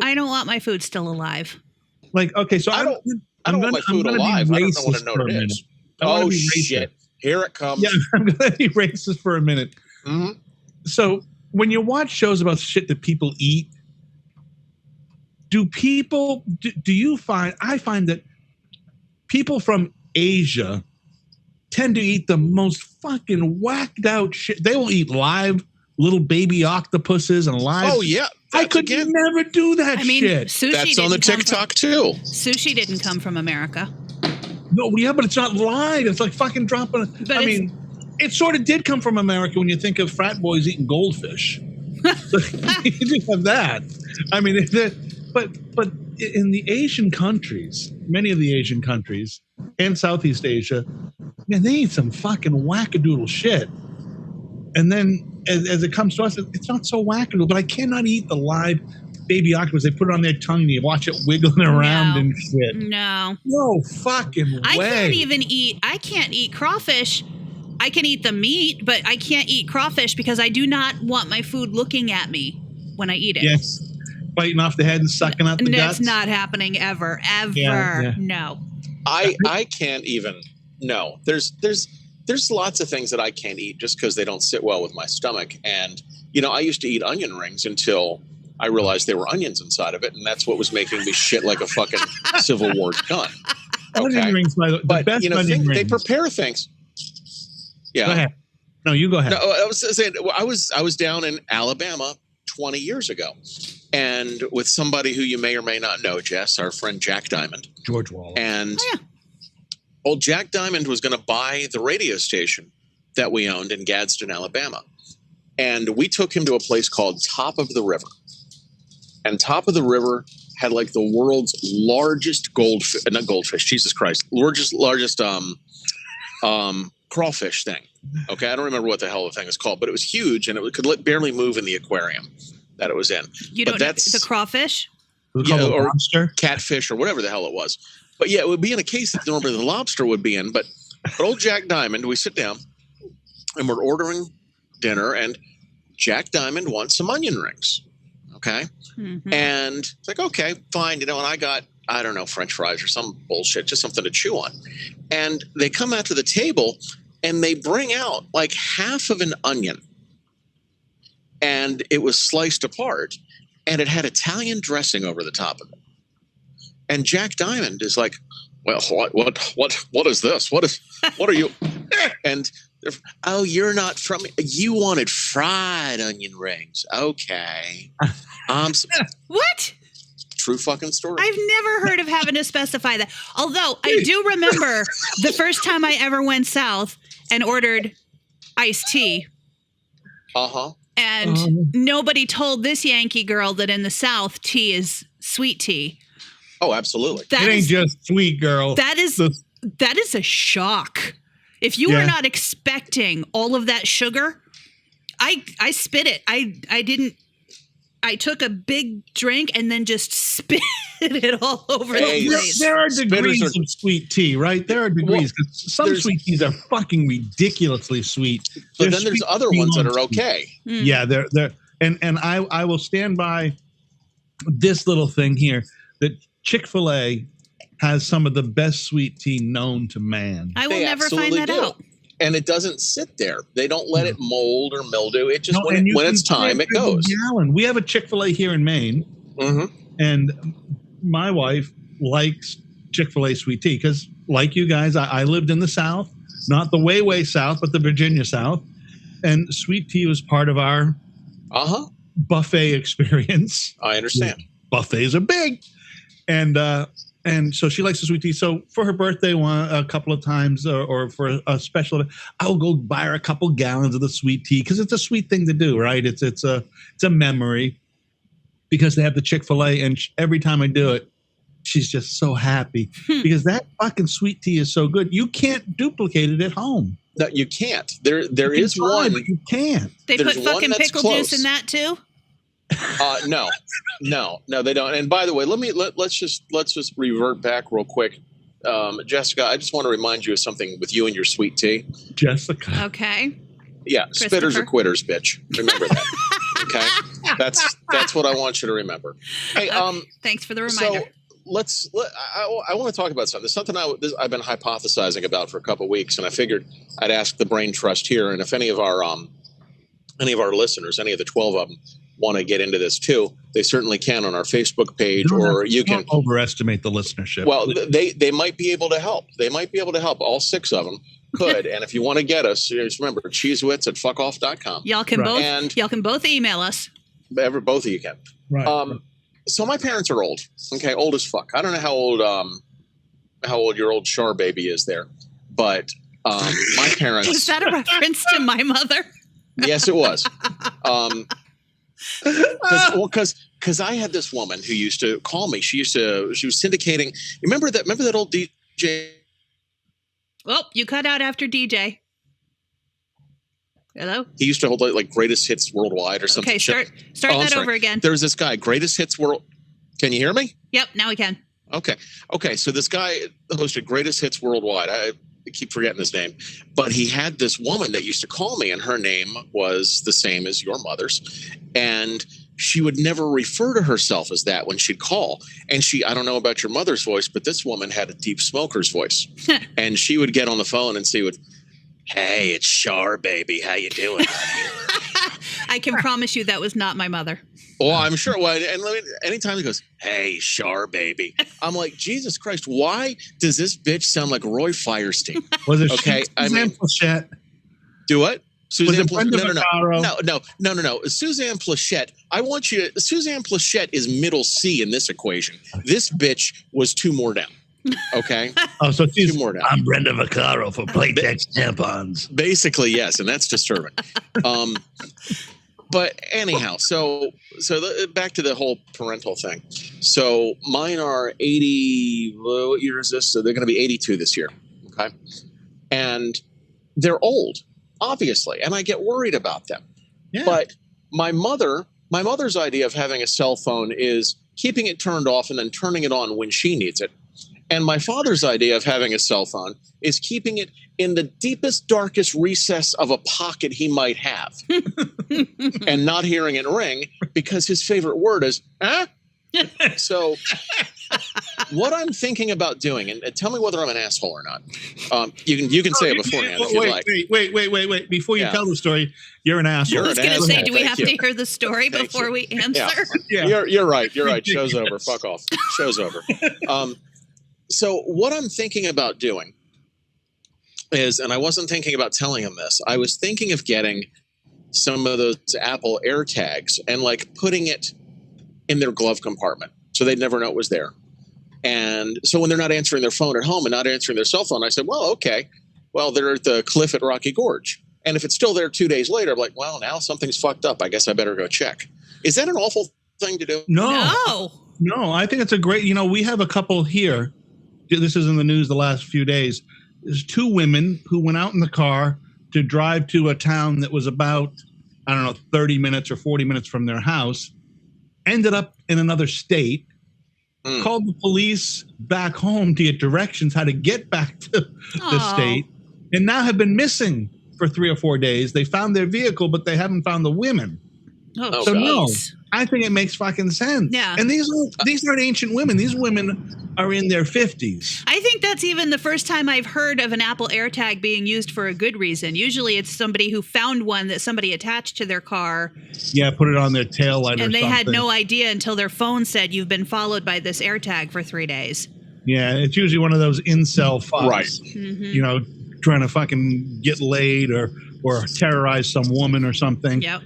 I don't want my food still alive. Like, okay, so I don't want my food alive. I don't want to know what it is. Oh shit! Here it comes. Yeah, I'm going to be racist for a minute. Mm-hmm. So when you watch shows about shit that people eat, do you find? I find that people from Asia tend to eat the most fucking whacked out shit. They will eat live little baby octopuses and live. Oh yeah, I could never do that shit. Sushi. That's on the TikTok too. Sushi didn't come from America. No, yeah, but it's not live. It's like fucking dropping. It sort of did come from America when you think of frat boys eating goldfish. You just have that. I mean, but in the Asian countries, many of the Asian countries and Southeast Asia, man, they eat some fucking wackadoodle shit. And then as it comes to us, it's not so wackadoodle, but I cannot eat the live baby octopus. They put it on their tongue and you watch it wiggling around and shit. No fucking way. I can't eat crawfish. I can eat the meat, but I can't eat crawfish because I do not want my food looking at me when I eat it. Yes. Biting off the head and sucking out the guts. That's not happening ever. Yeah. No. I can't even. No. There's lots of things that I can't eat just because they don't sit well with my stomach. And, I used to eat onion rings until I realized there were onions inside of it. And that's what was making me shit like a fucking Civil War gun. Okay. Onion rings, by the but, best onion rings. They prepare things. Yeah. Go ahead. No, you go ahead. No, I was saying, I was down in Alabama 20 years ago, and with somebody who you may or may not know, Jess, our friend Jack Diamond. George Wallace. And old Jack Diamond was going to buy the radio station that we owned in Gadsden, Alabama. And we took him to a place called Top of the River. And Top of the River had like the world's largest not goldfish, Jesus Christ, largest crawfish thing. Okay, I don't remember what the hell the thing is called, but it was huge and it could barely move in the aquarium that it was in. You don't know the crawfish? Or lobster? Catfish or whatever the hell it was. But yeah, it would be in a case that normally the lobster would be in. But old Jack Diamond, we sit down and we're ordering dinner, and Jack Diamond wants some onion rings. Okay. Mm-hmm. And it's like, okay, fine. And I got, I don't know, French fries or some bullshit, just something to chew on. And they come out to the table and they bring out like half of an onion, and it was sliced apart, and it had Italian dressing over the top of it. And Jack Diamond is like, well, what is this? What are you? And oh, you're not from, you wanted fried onion rings. Okay. What? true fucking story. I've never heard of having to specify that. Although I do remember the first time I ever went south and ordered iced tea. And nobody told this Yankee girl that in the South, tea is sweet tea. Oh, absolutely. It ain't just sweet, girl. That is a shock. If you are not expecting all of that sugar, I spit it. I took a big drink and then just spit it all over the place. There are degrees of sweet tea, right? There are degrees. Some sweet teas are fucking ridiculously sweet. But then there's other ones that are okay. Yeah, they're and I will stand by this little thing here that Chick-fil-A has some of the best sweet tea known to man. I will never find that out. And it doesn't sit there. They don't let it mold or mildew. It just when it's time, it goes. We have a Chick-fil-A here in Maine, and my wife likes Chick-fil-A sweet tea because, like you guys, I lived in the South, not the way south, but the Virginia South, and sweet tea was part of our buffet experience. I understand. Buffets are big, and so she likes the sweet tea. So for her birthday a couple of times or for a special, I'll go buy her a couple gallons of the sweet tea because it's a sweet thing to do, right? It's a memory because they have the Chick-fil-A, and every time I do it, she's just so happy because that fucking sweet tea is so good. You can't duplicate it at home. No, you can't. There is one. But you can't. They put fucking pickle juice in that too? No, they don't. And by the way, let's just revert back real quick. Jessica, I just want to remind you of something with you and your sweet tea. Jessica. Okay. Yeah, spitters or quitters, bitch. Remember that. Okay, that's what I want you to remember. Hey, thanks for the reminder. So I want to talk about something. There's something I've been hypothesizing about for a couple of weeks, and I figured I'd ask the brain trust here, and if any of our listeners, any of the 12 of them, want to get into this too, they certainly can on our Facebook page, or you can overestimate the listenership. Well, they might be able to help. They might be able to help. All 6 of them could. And if you want to get us, just remember cheesewits@fuckoff.com. Y'all can both email us. Both of you can. Right. So my parents are old. Okay, old as fuck. I don't know how old your old Char baby is there, but my parents. Was that a reference to my mother? Yes, it was. Because I had this woman who used to call me. She was syndicating. You remember that old DJ? Well, you cut out after DJ. Hello? He used to hold like Greatest Hits Worldwide or something. Okay, start that over again. There's this guy, Greatest Hits World. Can you hear me? Yep, now we can. Okay. So this guy hosted Greatest Hits Worldwide. I keep forgetting his name, but he had this woman that used to call me, and her name was the same as your mother's, and she would never refer to herself as that when she'd call. And I don't know about your mother's voice, but this woman had a deep smoker's voice, and she would get on the phone and say, "Hey, it's Char, baby. How you doing, honey?" I can promise you that was not my mother. Oh, I'm sure. Well, and anytime he goes, "Hey, Char, baby," I'm like, Jesus Christ, why does this bitch sound like Roy Firestein? Was it okay? Suzanne Plachette? Do what? Suzanne Plachette? No. Suzanne Plachette. I want you to. Suzanne Plachette is middle C in this equation. This bitch was 2 more down. Okay. Oh, so she's 2 more down. I'm Brenda Vaccaro for Playtex tampons. Basically, yes, and that's disturbing. But anyhow, so back to the whole parental thing. So mine are 80. What year is this? So they're going to be 82 this year. Okay, and they're old, obviously, and I get worried about them. Yeah. But my mother's idea of having a cell phone is keeping it turned off and then turning it on when she needs it. And my father's idea of having a cell phone is keeping it in the deepest, darkest recess of a pocket he might have and not hearing it ring because his favorite word is, eh? So what I'm thinking about doing, and tell me whether I'm an asshole or not. You can say it beforehand if you like. Wait. Before you tell the story, you're an asshole. I was going to say, do we have to hear the story before we answer? Yeah. You're right. Show's over. Fuck off. Show's over. So what I'm thinking about doing is, and I wasn't thinking about telling him this, I was thinking of getting some of those Apple AirTags and like putting it in their glove compartment so so they'd never know it was there. And so when they're not answering their phone at home and not answering their cell phone, I said, well, okay, well, they're at the cliff at Rocky Gorge. And if it's still there 2 days later, I'm like, well, now something's fucked up. I guess I better go check. Is that an awful thing to do? No, I think it's a great, we have a couple here. This is in the news the last few days. There's 2 women who went out in the car to drive to a town that was about, 30 minutes or 40 minutes from their house, ended up in another state, called the police back home to get directions how to get back to the state, and now have been missing for 3 or 4 days. They found their vehicle, but they haven't found the women. Oh, so no, geez. I think it makes fucking sense. Yeah. And these aren't ancient women. These women are in their 50s. I think that's even the first time I've heard of an Apple AirTag being used for a good reason. Usually it's somebody who found one that somebody attached to their car. Yeah, put it on their taillight or something. And they had no idea until their phone said, you've been followed by this AirTag for 3 days. Yeah, it's usually one of those incel fucks. Right. Mm-hmm. Trying to fucking get laid or terrorize some woman or something. Yep.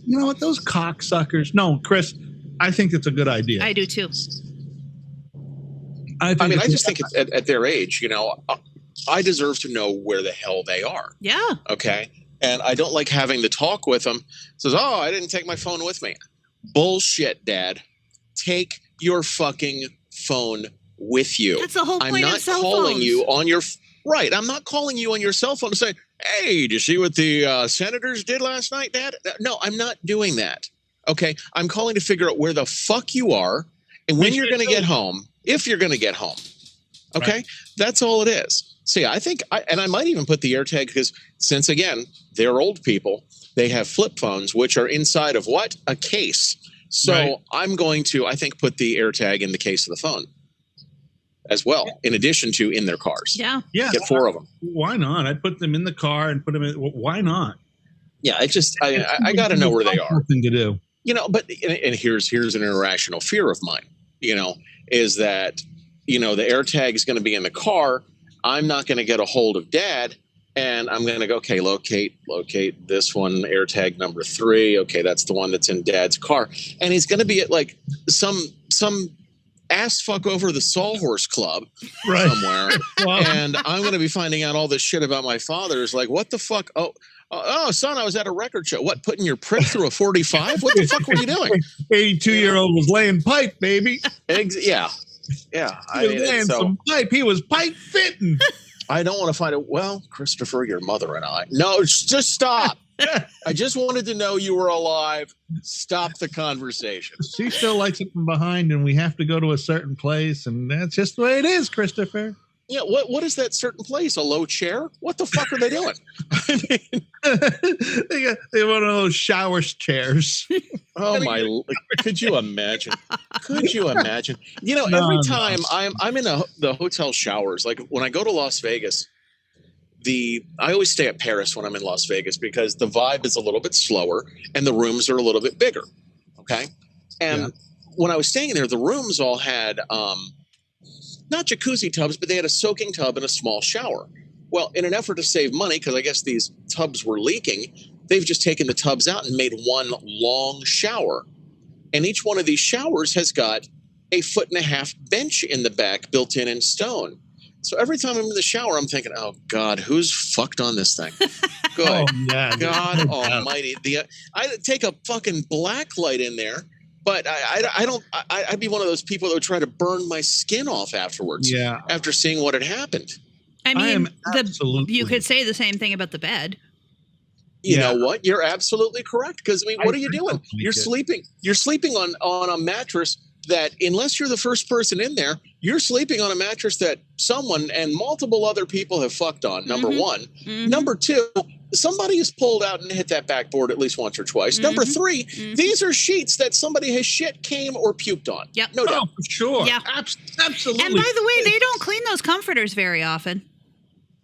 You know what? Those cocksuckers. No, Chris, I think it's a good idea. I do too. I just think at their age, I deserve to know where the hell they are. Yeah. Okay. And I don't like having to talk with them. Says, oh, I didn't take my phone with me. Bullshit, Dad. Take your fucking phone with you. That's the whole point I'm not of cell calling phones. you on your right. I'm not calling you on your cell phone to say, hey, did you see what the senators did last night, Dad? No, I'm not doing that. Okay. I'm calling to figure out where the fuck you are and when you're going to get home, if you're going to get home. Okay. Right. That's all it is. See, I think, and I might even put the AirTag because since, again, they're old people, they have flip phones, which are inside of what? A case. So right. I'm going to, I think, put the AirTag in the case of the phone as well, in addition to in their cars. Yeah. Yeah. Get 4 of them. Why not? I'd put them in the car and put them in. Why not? Yeah. It just, I got to know where they are. Thing to do. But, and here's an irrational fear of mine, is that, the AirTag is going to be in the car. I'm not going to get a hold of Dad, and I'm going to go, okay, locate this one, AirTag number 3. Okay, that's the one that's in Dad's car. And he's going to be at like some ass fuck over the Sawhorse Club somewhere. Wow. And I'm going to be finding out all this shit about my father. Is like, what the fuck? Oh, son, I was at a record show. What, putting your prick through a 45? What the fuck were you doing? 82-year-old was laying pipe, baby. Yeah. Yeah. He was laying some pipe. He was pipe fitting. I don't want to find it. Well, Christopher, your mother and I. No, just stop. I just wanted to know you were alive. Stop the conversation. She still likes it from behind, and we have to go to a certain place, and that's just the way it is, Christopher. Yeah, what is that certain place? A low chair? What the fuck are they doing? I mean, they want one of those shower chairs. Oh my! Could you imagine? Could you imagine? Every time I'm in the hotel showers, like when I go to Las Vegas, I always stay at Paris when I'm in Las Vegas because the vibe is a little bit slower and the rooms are a little bit bigger. Okay, and when I was staying there, the rooms all had not jacuzzi tubs, but they had a soaking tub and a small shower. Well, in an effort to save money, because I guess these tubs were leaking, they've just taken the tubs out and made one long shower. And each one of these showers has got a 1.5 foot bench in the back built in stone. So every time I'm in the shower, I'm thinking, oh, God, who's fucked on this thing? Good. God almighty. I take a fucking black light in there. But I'd be one of those people that would try to burn my skin off afterwards. Yeah. After seeing what had happened. I mean, you could say the same thing about the bed. You know what? You're absolutely correct. Because what are you doing? You're sleeping on a mattress that, unless you're the first person in there, you're sleeping on a mattress that someone and multiple other people have fucked on. Number one. Mm-hmm. Number 2. Somebody has pulled out and hit that backboard at least once or twice. Mm-hmm. Number 3, these are sheets that somebody has shit, came, or puked on. Yep. No doubt. For sure. Yeah. Absolutely. And by the way, they don't clean those comforters very often.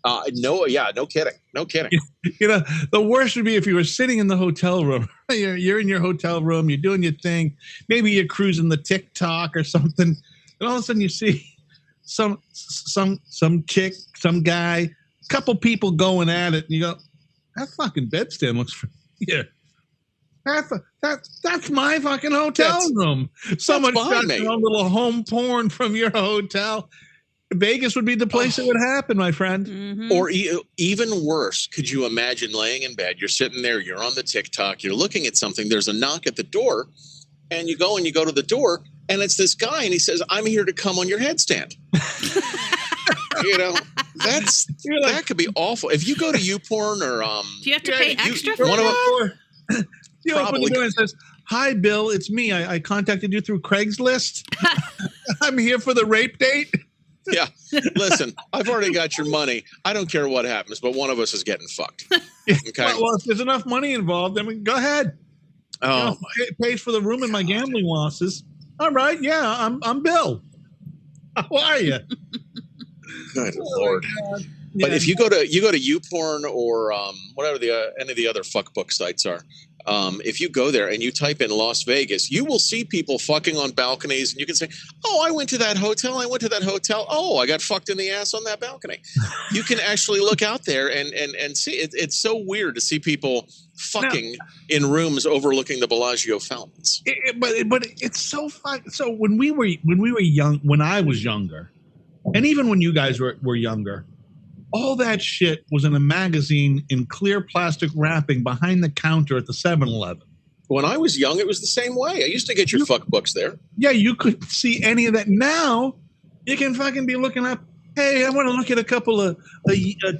No kidding. No kidding. The worst would be if you were sitting in the hotel room. You're in your hotel room, you're doing your thing. Maybe you're cruising the TikTok or something. And all of a sudden you see some chick, some guy, couple people going at it, and you go, that fucking bedstand looks familiar. That's my fucking hotel room. Someone behind shot me. their own little home porn from your hotel. Vegas would be the place it would happen, my friend. Mhm. Or even worse, could you imagine laying in bed? You're sitting there, you're on the TikTok, you're looking at something. There's a knock at the door, and you go to the door, and it's this guy, and he says, "I'm here to come on your headstand." You know, that could be awful. If you go to YouPorn or Do you have to pay extra for one of that? You open the door and says, "Hi, Bill. It's me. I contacted you through Craigslist. I'm here for the rape date." Yeah. Listen, I've already got your money. I don't care what happens, but one of us is getting fucked. Okay. Well, if there's enough money involved, then go ahead. Oh, It pays for the room and my gambling losses. All right. Yeah, I'm Bill. How are you? good Lord. God. But Yeah. if you go to YouPorn or whatever any of the other fuckbook sites are, if you go there and you type in Las Vegas, you will see people fucking on balconies, and you can say, "Oh, I went to that hotel. I went to that hotel. Oh, I got fucked in the ass on that balcony." You can actually look out there and see. It's so weird to see people fucking in rooms overlooking the Bellagio fountains. But it's so fun. So when we were young, when I was younger, and even when you guys were younger, all that shit was in a magazine in clear plastic wrapping behind the counter at the 7-Eleven. When I was young, it was the same way. I used to get your fuck books there. Yeah, you couldn't see any of that. Now you can fucking be looking up, "Hey, I want to look at a couple of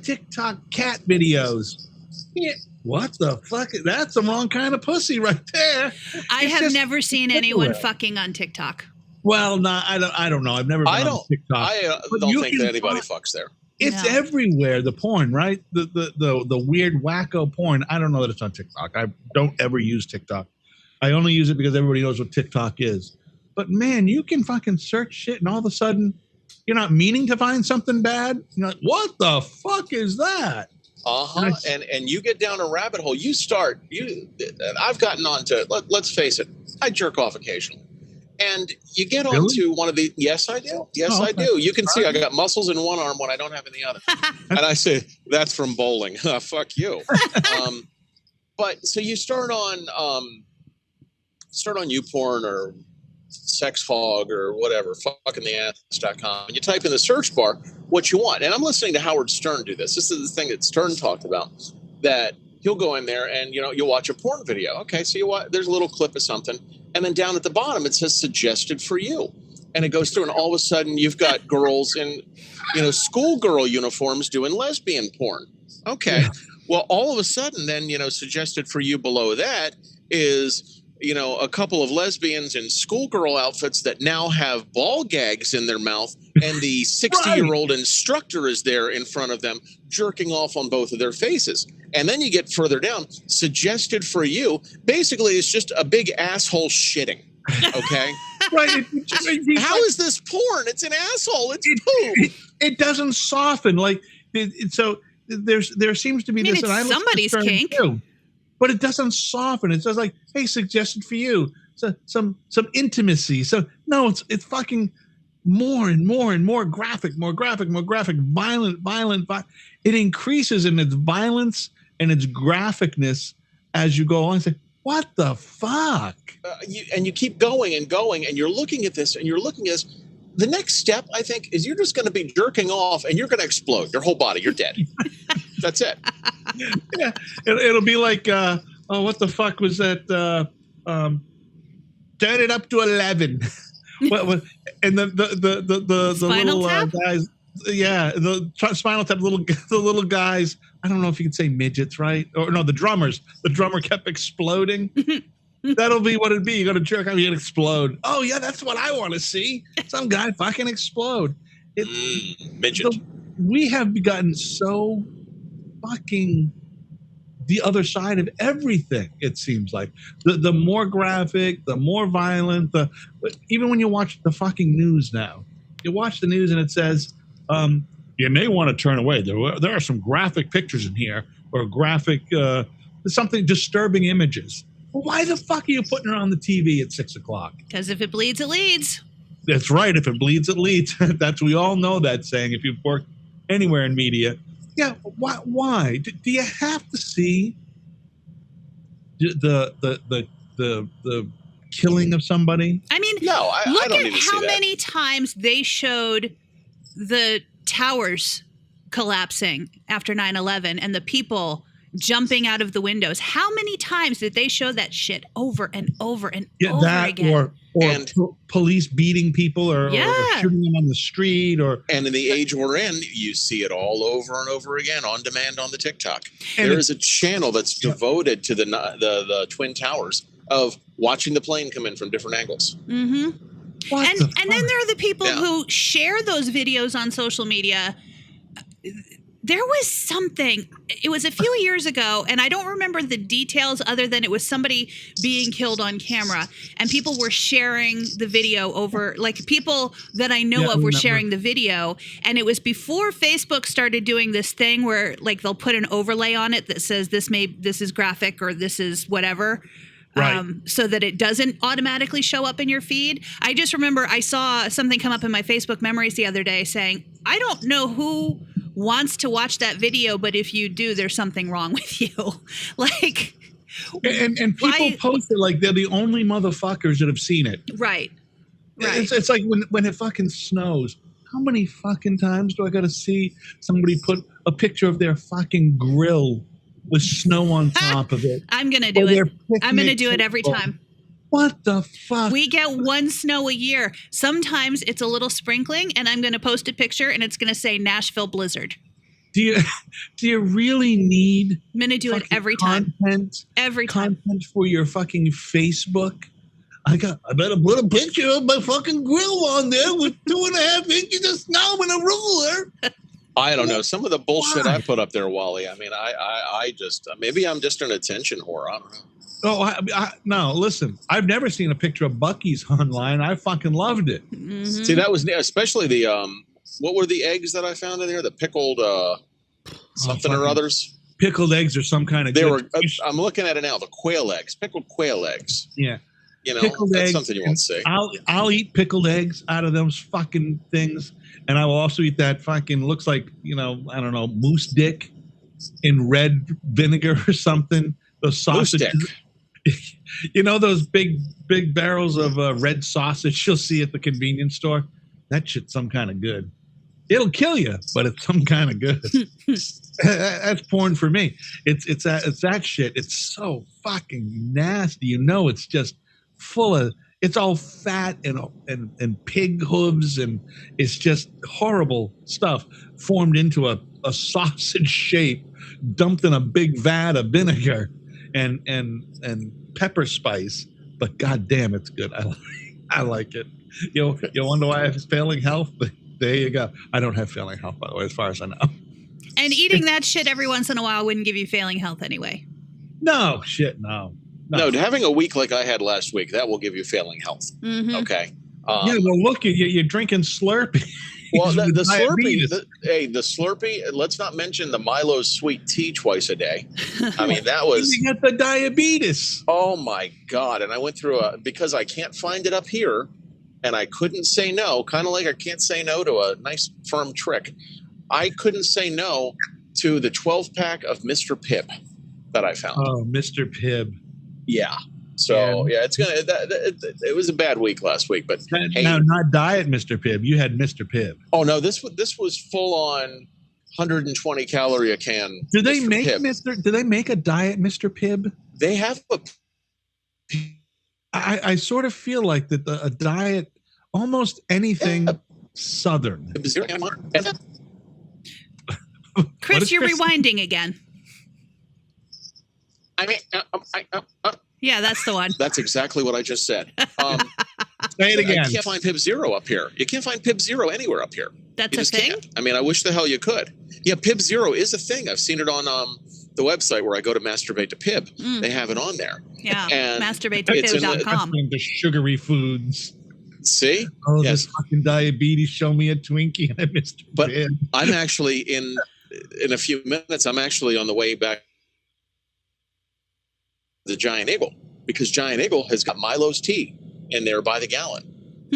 TikTok cat videos." Yeah. What the fuck? That's the wrong kind of pussy right there. I It's have just never seen anyone everywhere. fucking on TikTok. Well, no, I don't know. I've never been on TikTok. I But don't you think can that anybody find- fucks there. It's No. everywhere, the porn, right? The weird wacko porn. I don't know that it's on TikTok. I don't ever use TikTok. I only use it because everybody knows what TikTok is. But man, you can fucking search shit and all of a sudden you're not meaning to find something bad. You're like, what the fuck is that? Uh-huh. Nice. And you get down a rabbit hole. I've gotten onto, let's face it, I jerk off occasionally. And you get Really? onto one of the, yes, I do. Yes, Oh, I okay. do. You can see I got muscles in one arm when I don't have in the other. And I say, that's from bowling. Fuck you. But so you start on YouPorn or SexFog or whatever, fuckingtheass.com, and you type in the search bar what you want. And I'm listening to Howard Stern do this. This is the thing that Stern talked about, that he'll go in there and, you'll watch a porn video. Okay, so there's a little clip of something. And then down at the bottom, it says suggested for you. And it goes through, and all of a sudden you've got girls in, schoolgirl uniforms doing lesbian porn. Okay. Yeah. Well, all of a sudden then, suggested for you below that is, a couple of lesbians in schoolgirl outfits that now have ball gags in their mouth, and the 60-year-old instructor is there in front of them, jerking off on both of their faces. And then you get further down, suggested for you. Basically, it's just a big asshole shitting. Okay? Right. How is this porn? It's an asshole. It's poop. It doesn't soften. So there seems to be this. It's and I somebody's kink. Too, but it doesn't soften. It's just like, hey, suggested for you. So some intimacy. So no, it's fucking more and more and more graphic, violent. It increases in its violence and its graphicness as you go on. Say, what the fuck? And you keep going and going, and you're looking at this, and you're looking at this. The next step, I think, is you're just going to be jerking off, and you're going to explode. Your whole body. You're dead. That's it. Yeah, it'll be like, what the fuck was that? Turn it up to 11. And the Spinal little Tap? guys. Yeah, the Spinal Tap, the little guys. I don't know if you could say midgets, right? Or no, the drummers. The drummer kept exploding. That'll be what it'd be. You got to jerk out, you gonna explode. Oh yeah, that's what I want to see. Some guy fucking explode. Midget. We have gotten so fucking the other side of everything. It seems like the more graphic, the more violent. Even when you watch the fucking news now, you watch the news and it says, you may want to turn away. There are some graphic pictures in here, or graphic something disturbing images. Well, why the fuck are you putting it on the TV at 6 o'clock? Because if it bleeds, it leads. That's right. If it bleeds, it leads. We all know that saying. If you've worked anywhere in media, yeah. Why? Do you have to see? the killing of somebody. I mean, No, I look don't at need to see how that. many times they showed the towers collapsing after 9/11 and the people jumping out of the windows. How many times did they show that shit over and over and over That again? or And- police beating people or Yeah. shooting them on the street or And in the age we're in, you see it all over and over again on demand on the TikTok. And There is a channel that's devoted to the Twin Towers of watching the plane come in from different angles. Mm-hmm. what And the then there are the people Yeah. who share those videos on social media. There was something, it was a few years ago, and I don't remember the details other than it was somebody being killed on camera, and people were sharing the video over, like people that I know Yeah, I of were remember. sharing the video, and it was before Facebook started doing this thing where like they'll put an overlay on it that says this is graphic or this is whatever. Right. So that it doesn't automatically show up in your feed. I just remember I saw something come up in my Facebook memories the other day saying, I don't know who wants to watch that video, but if you do, there's something wrong with you. Like, and people why- post it like they're the only motherfuckers that have seen it. right. It's like when it fucking snows. How many fucking times do I got to see somebody put a picture of their fucking grill with snow on top of it? I'm going to do Or it. their I'm going to picnic do it every table. time. What the fuck? We get one snow a year. Sometimes it's a little sprinkling, and I'm going to post a picture, and it's going to say Nashville Blizzard. do you really need I'm going to do it fucking every time. Every time. content for your fucking Facebook? I better put a picture of my fucking grill on there with 2.5 inches of snow and a ruler. I don't know. Some of the bullshit Why? I put up there, Wally. I mean, I just maybe I'm just an attention whore. I don't know. Oh, no, listen. I've never seen a picture of Buccees online. I fucking loved it. Mhm. See, that was especially the what were the eggs that I found in there? The pickled something or fucking others. Pickled eggs or some kind of They good were. fish. I'm looking at it now. The quail eggs, pickled quail eggs. Yeah. You know, Pickled that's eggs, something you won't see. I'll eat pickled eggs out of those fucking things, and I will also eat that fucking looks like I don't know, moose dick in red vinegar or something. Those Moose sausages, dick. Those big barrels of red sausage you'll see at the convenience store. That shit's some kind of good. It'll kill you, but it's some kind of good. That's porn for me. It's that shit. It's so fucking nasty. It's just full of. It's all fat and pig hooves, and it's just horrible stuff formed into a sausage shape, dumped in a big vat of vinegar and pepper spice. But goddamn, it's good. I like it. You wonder why I have failing health? There you go. I don't have failing health, by the way, as far as I know. And eating that shit every once in a while wouldn't give you failing health anyway. No shit. No. No, having a week like I had last week, that will give you failing health. Mhm. Okay. Yeah, well, look, you're drinking Slurpee. Well, the With Slurpee, diabetes. the Slurpee. Let's not mention the Milo's sweet tea twice a day. I mean, that was. You got the diabetes. Oh my God. And I went through because I can't find it up here and I couldn't say no, kind of like I can't say no to a nice firm trick. I couldn't say no to the 12-pack of Mr. Pibb that I found. Oh, Mr. Pibb. Yeah. So it's going to, it was a bad week last week, but hey, Now, not diet Mr. Pibb. You had Mr. Pibb. oh no, this was full on 120 calorie a can. Do they Mr. make Pibb. Do they make a diet Mr. Pibb? They have a I sort of feel like that a diet, almost anything Southern. Chris, you're rewinding again. I mean, Yeah, that's the one. that's exactly what I just said. Say it again. You can't find Pibb Zero up here. You can't find Pibb Zero anywhere up here. That's You a just thing? can't. I mean, I wish the hell you could. Yeah, Pibb Zero is a thing. I've seen it on the website where I go to masturbate to Pibb. Mm. They have it on there. Yeah, And masturbatetopiv.com. The sugary foods. See? Oh, Yes. this fucking diabetes. Show me a Twinkie and I missed. But I'm actually in a few minutes. I'm actually on the way back to the Giant Eagle because Giant Eagle has got Milo's tea in there by the gallon.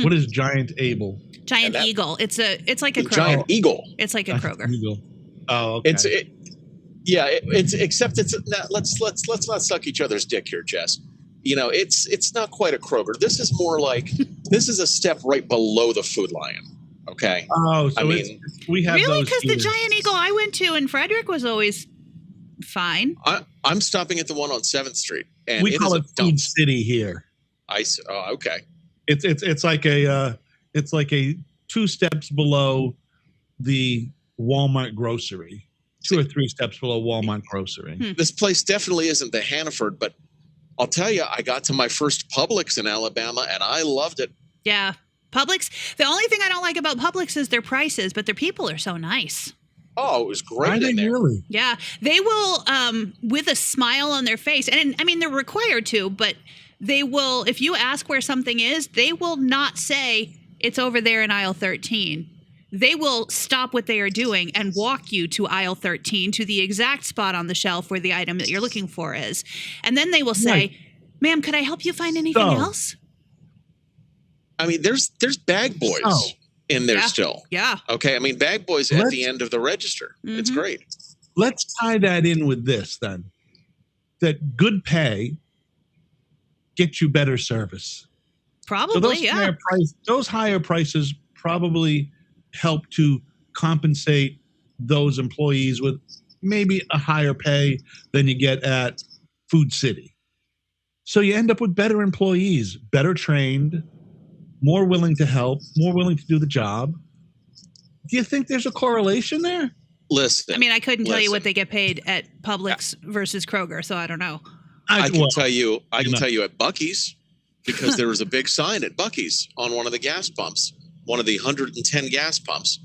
What is Giant Able? Giant And that- Eagle. It's like a The Kroger. Giant Eagle. It's like a Kroger. Eagle. Oh, okay. Yeah, it's except it's not, let's not suck each other's dick here, Jess. You know, it's not quite a Kroger. This is more like this is a step right below the Food Lion. Okay. Oh, so I mean, we have Really? those Because the here. Giant Eagle I went to in Frederick was always fine. I'm stopping at the one on 7th Street, and We call is it a dump. Food City here. Oh, okay. It's like a 2 steps below the Walmart grocery, 2 or 3 steps below Walmart grocery. This place definitely isn't the Hannaford, but I'll tell you, I got to my first Publix in Alabama, and I loved it. Yeah. Publix. The only thing I don't like about Publix is their prices, but their people are so nice. Oh, it was great Are in they there. really? Yeah. They will, with a smile on their face, and I mean, they're required to, but they will, if you ask where something is, they will not say it's over there in aisle 13. They will stop what they are doing and walk you to aisle 13 to the exact spot on the shelf where the item that you're looking for is. And then they will say, Right. ma'am, could I help you find anything So- else? I mean, there's bag boys Oh. in there Yeah. still. Yeah. Okay, I mean, bag boys at the end of the register. It's Mhm. great. Let's tie that in with this then. That good pay gets you better service. Probably, yeah. Those higher prices probably help to compensate those employees with maybe a higher pay than you get at Food City. So you end up with better employees, better trained, more willing to help, more willing to do the job. Do you think there's a correlation there? Listen, I mean, I couldn't tell you what listen. they get paid at Publix versus Kroger, so I don't know. I can well, tell you. I can know. tell you at Buccees because there was a big sign at Buccees on one of the gas pumps, one of the 110 gas pumps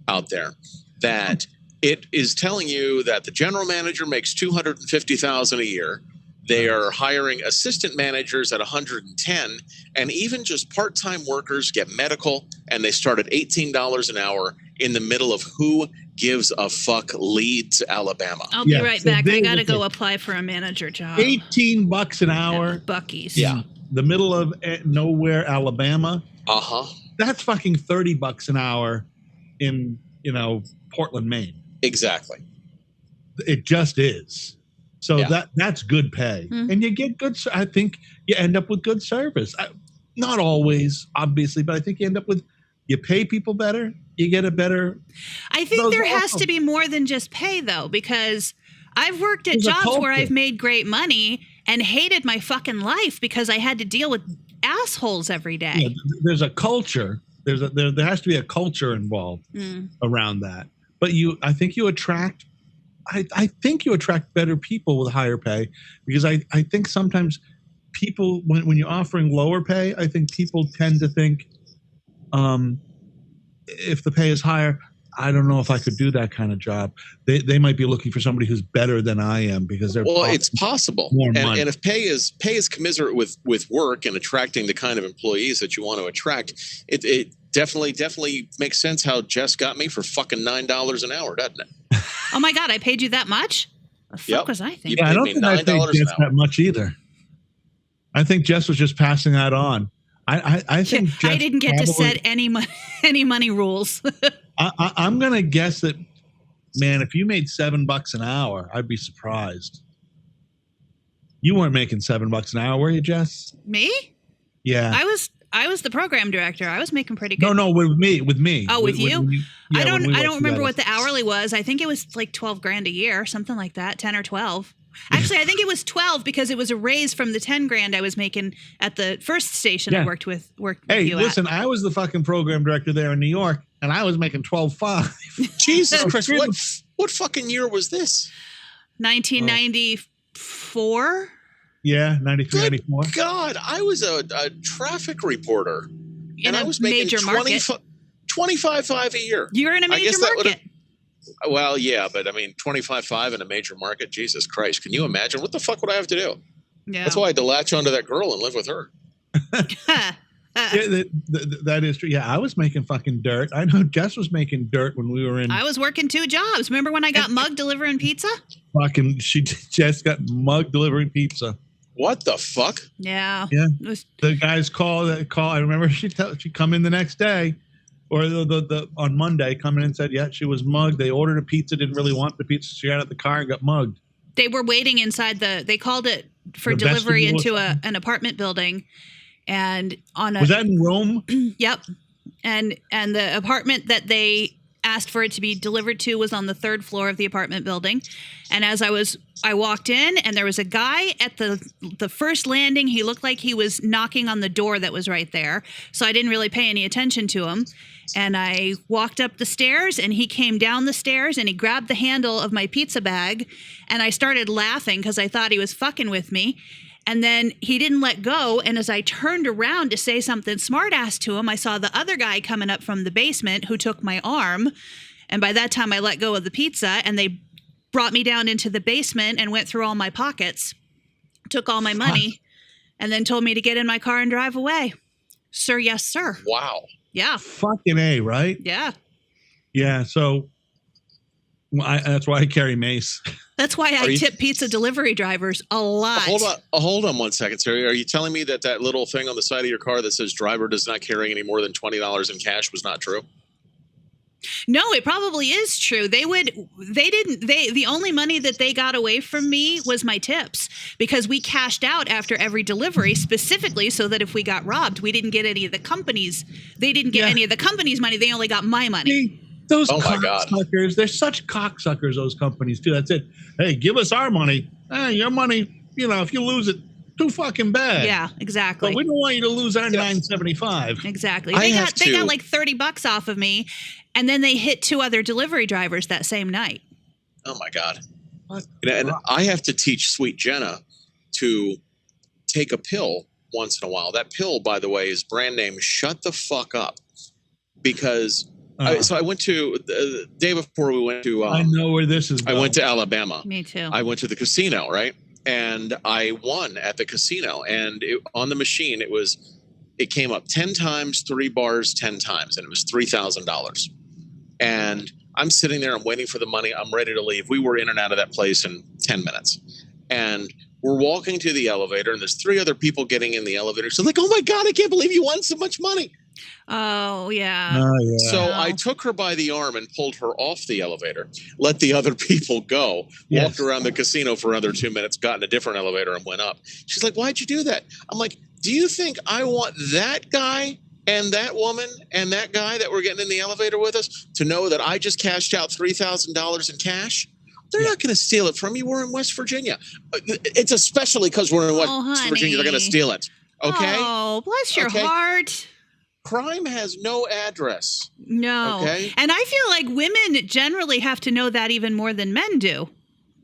out there, that it is telling you that the general manager makes $250,000 a year. They are hiring assistant managers at 110, and even just part-time workers get medical, and they start at $18 an hour in the middle of Who Gives a Fuck Leeds, Alabama. I'll be Yeah, right so back. I they- got to go apply for a manager job. $18 an hour, at Bucky's. Yeah. the middle of nowhere, Alabama. Uh-huh. That's fucking $30 an hour in, Portland, Maine. Exactly. It just is. So Yeah. that's good pay, Mhm. and you get good. I think you end up with good service. Not always, obviously, but I think you end up with you pay people better, you get a better. I think Those there are has awesome. to be more than just pay, though, because I've worked at There's a jobs where culture. I've made great money and hated my fucking life because I had to deal with assholes every day. You know, there's a culture. There has to be a culture involved Mm. around that. But I think you attract. I think you attract better people with higher pay because I think sometimes people when you're offering lower pay, I think people tend to think, if the pay is higher, I don't know if I could do that kind of job. They might be looking for somebody who's better than I am because they're Well, it's possible. More money. And if pay is commensurate with work and attracting the kind of employees that you want to attract, it definitely makes sense how Jess got me for fucking $9 an hour, doesn't it? Oh my God, I paid you that much? The fuck Yep. was I thinking? Yeah, I don't paid me think I paid $9 an Jess hour. that much either. I think Jess was just passing that on. I think Jess I didn't get to probably- set any money rules. I'm gonna guess that, man. If you made $7 an hour, I'd be surprised. You weren't making $7 an hour, were you, Jess? Me? Yeah. I was the program director. I was making pretty good. No, with me. Oh, with you? Yeah, I when don't we I worked don't remember together. what the hourly was. I think it was like 12 grand a year, something like that, 10 or 12. Actually, I think it was 12 because it was a raise from the 10 grand I was making at the first station I Yeah. worked with Hey, you listen, I was the fucking program director there in New York, and I was making $12.5. Jesus Christ, what fucking year was this? at. 1994. Yeah, 93, Good 94. God, I was a traffic reporter, In and I a was making major market. $25.5 a year. You're in a I major guess that would've- market. Well, yeah, but I mean, 25.5 in a major market. Jesus Christ, can you imagine? What the fuck would I have to do? Yeah. That's why I had to latch onto that girl and live with her. Yeah, that is true. Yeah, I was making fucking dirt. I know Jess was making dirt when we were in I was working 2 jobs. Remember when I got mugged delivering pizza? fucking. Jess got mugged delivering pizza. What the fuck? Yeah. Yeah. It was, The guys call. I remember she come in the next day. Or the on Monday come in and said, yeah, she was mugged. They ordered a pizza, didn't really want the pizza. She got out of the car and got mugged. They were waiting inside they called it for The delivery vestibule into an apartment building. And Was that in Rome? Yep. And the apartment that they asked for it to be delivered to was on the 3rd floor of the apartment building. And as I walked in, and there was a guy at the first landing. He looked like he was knocking on the door that was right there. So I didn't really pay any attention to him. And I walked up the stairs, and he came down the stairs, and he grabbed the handle of my pizza bag. And I started laughing because I thought he was fucking with me. And then he didn't let go. And as I turned around to say something smart ass to him, I saw the other guy coming up from the basement who took my arm. And by that time I let go of the pizza, and they brought me down into the basement and went through all my pockets, took all my money, and then told me to get in my car and drive away. Sir, yes, sir. Wow. Yeah. Fucking A, right? Yeah. Yeah. So that's why I carry mace. That's why I tip pizza delivery drivers a lot. Hold on 1 second, sir. Are you telling me that little thing on the side of your car that says driver does not carry any more than $20 in cash was not true? No, it probably is true. The only money that they got away from me was my tips, because we cashed out after every delivery specifically so that if we got robbed, we didn't get any of the companies. They didn't get any of the company's money. They only got my money. Those Oh my God. cocksuckers, they're such cocksuckers, those companies, too. That's it. Hey, give us our money. Your money, if you lose it, too fucking bad. Yeah, exactly. But we don't want you to lose our $9.75. Exactly. They got like $30 off of me, and then they hit 2 other delivery drivers that same night. Oh my God. What? And I have to teach sweet Jenna to take a pill once in a while. That pill, by the way, is brand name Shut the Fuck Up. Because so I went to the day before we went to I know where this is going. I went to Alabama. Me too. I went to the casino, right? And I won at the casino. And on the machine, it came up 10 times, 3 bars, 10 times. And it was $3,000. And I'm sitting there, I'm waiting for the money. I'm ready to leave. We were in and out of that place in 10 minutes. And we're walking to the elevator, and there's 3 other people getting in the elevator. So like, oh my God, I can't believe you won so much money. Oh, yeah. So I took her by the arm and pulled her off the elevator, let the other people go, walked around the casino for another 2 minutes, got in a different elevator and went up. She's like, why'd you do that? I'm like, do you think I want that guy and that woman and that guy that were getting in the elevator with us to know that I just cashed out $3,000 in cash? They're not going to steal it from you. We're in West Virginia. It's especially because we're in West Virginia, they're going to steal it. Okay? Oh, bless your heart. Crime has no address. No. Okay? And I feel like women generally have to know that even more than men do.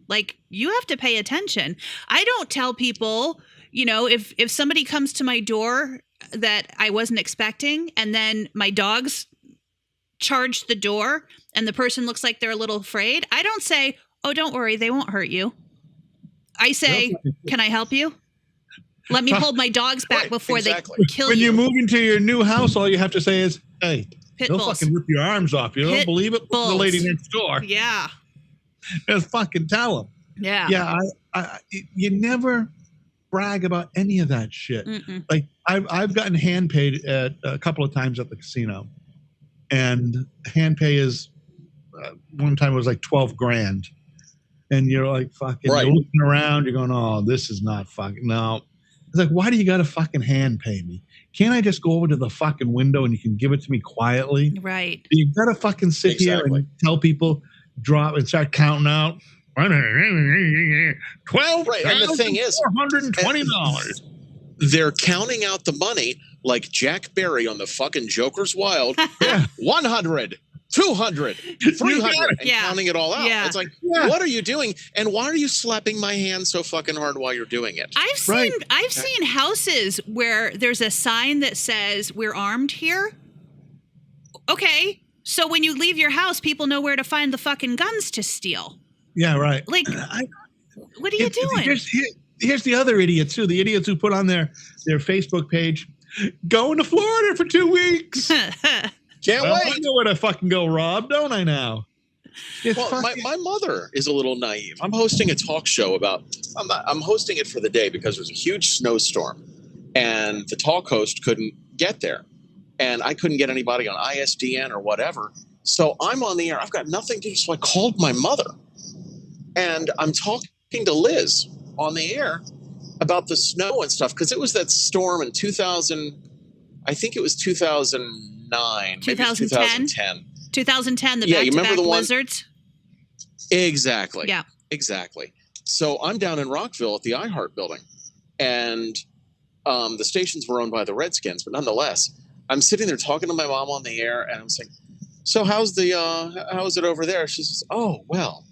Like, you have to pay attention. I don't tell people, if somebody comes to my door that I wasn't expecting, and then my dogs charge the door and the person looks like they're a little afraid, I don't say, oh, don't worry, they won't hurt you. I say, can I help you? Let me hold my dogs back before they kill you. When you move into your new house, all you have to say is, hey, Pit they'll bulls. fucking rip your arms off. You don't believe it? Bulls. The lady next door. Yeah. Just fucking tell them. Yeah. Yeah, you never brag about any of that shit. Mm-mm. Like, I've gotten hand paid a couple of times at the casino. And hand pay is, one time it was like 12 grand. And you're like, fucking, you're looking around, you're going, oh, this is not fucking, no. It's like, why do you got to fucking hand pay me? Can't I just go over to the fucking window and you can give it to me quietly? Right. You got to fucking sit here and tell people, drop and start counting out. 12, right. And the thing is, $420. They're counting out the money like Jack Barry on the fucking Joker's Wild. 100, 200, 300, and counting it all out. Yeah. It's like, what are you doing? And why are you slapping my hand so fucking hard while you're doing it? I've seen houses where there's a sign that says we're armed here. Okay. So when you leave your house, people know where to find the fucking guns to steal. Yeah, right. Like, what are you doing? Here's the other idiots too. The idiots who put on their Facebook page, going to Florida for 2 weeks. Can't wait. I know where to fucking go, Rob, don't I now? My mother is a little naive. I'm hosting a talk show I'm hosting it for the day because there's a huge snowstorm and the talk host couldn't get there. and I couldn't get anybody on ISDN or whatever. So I'm on the air. I've got nothing to do. So I called my mother, and I'm talking to Liz on the air about the snow and stuff, because it was that storm in 2000. I think it was 2009, 2010. 2010, the yeah, you remember back-to-back the one? blizzards. Exactly. Yeah. Exactly. So I'm down in Rockville at the iHeart building, and the stations were owned by the Redskins, but nonetheless, I'm sitting there talking to my mom on the air, and I'm saying, "So how's it over there?" She says, "Oh, well,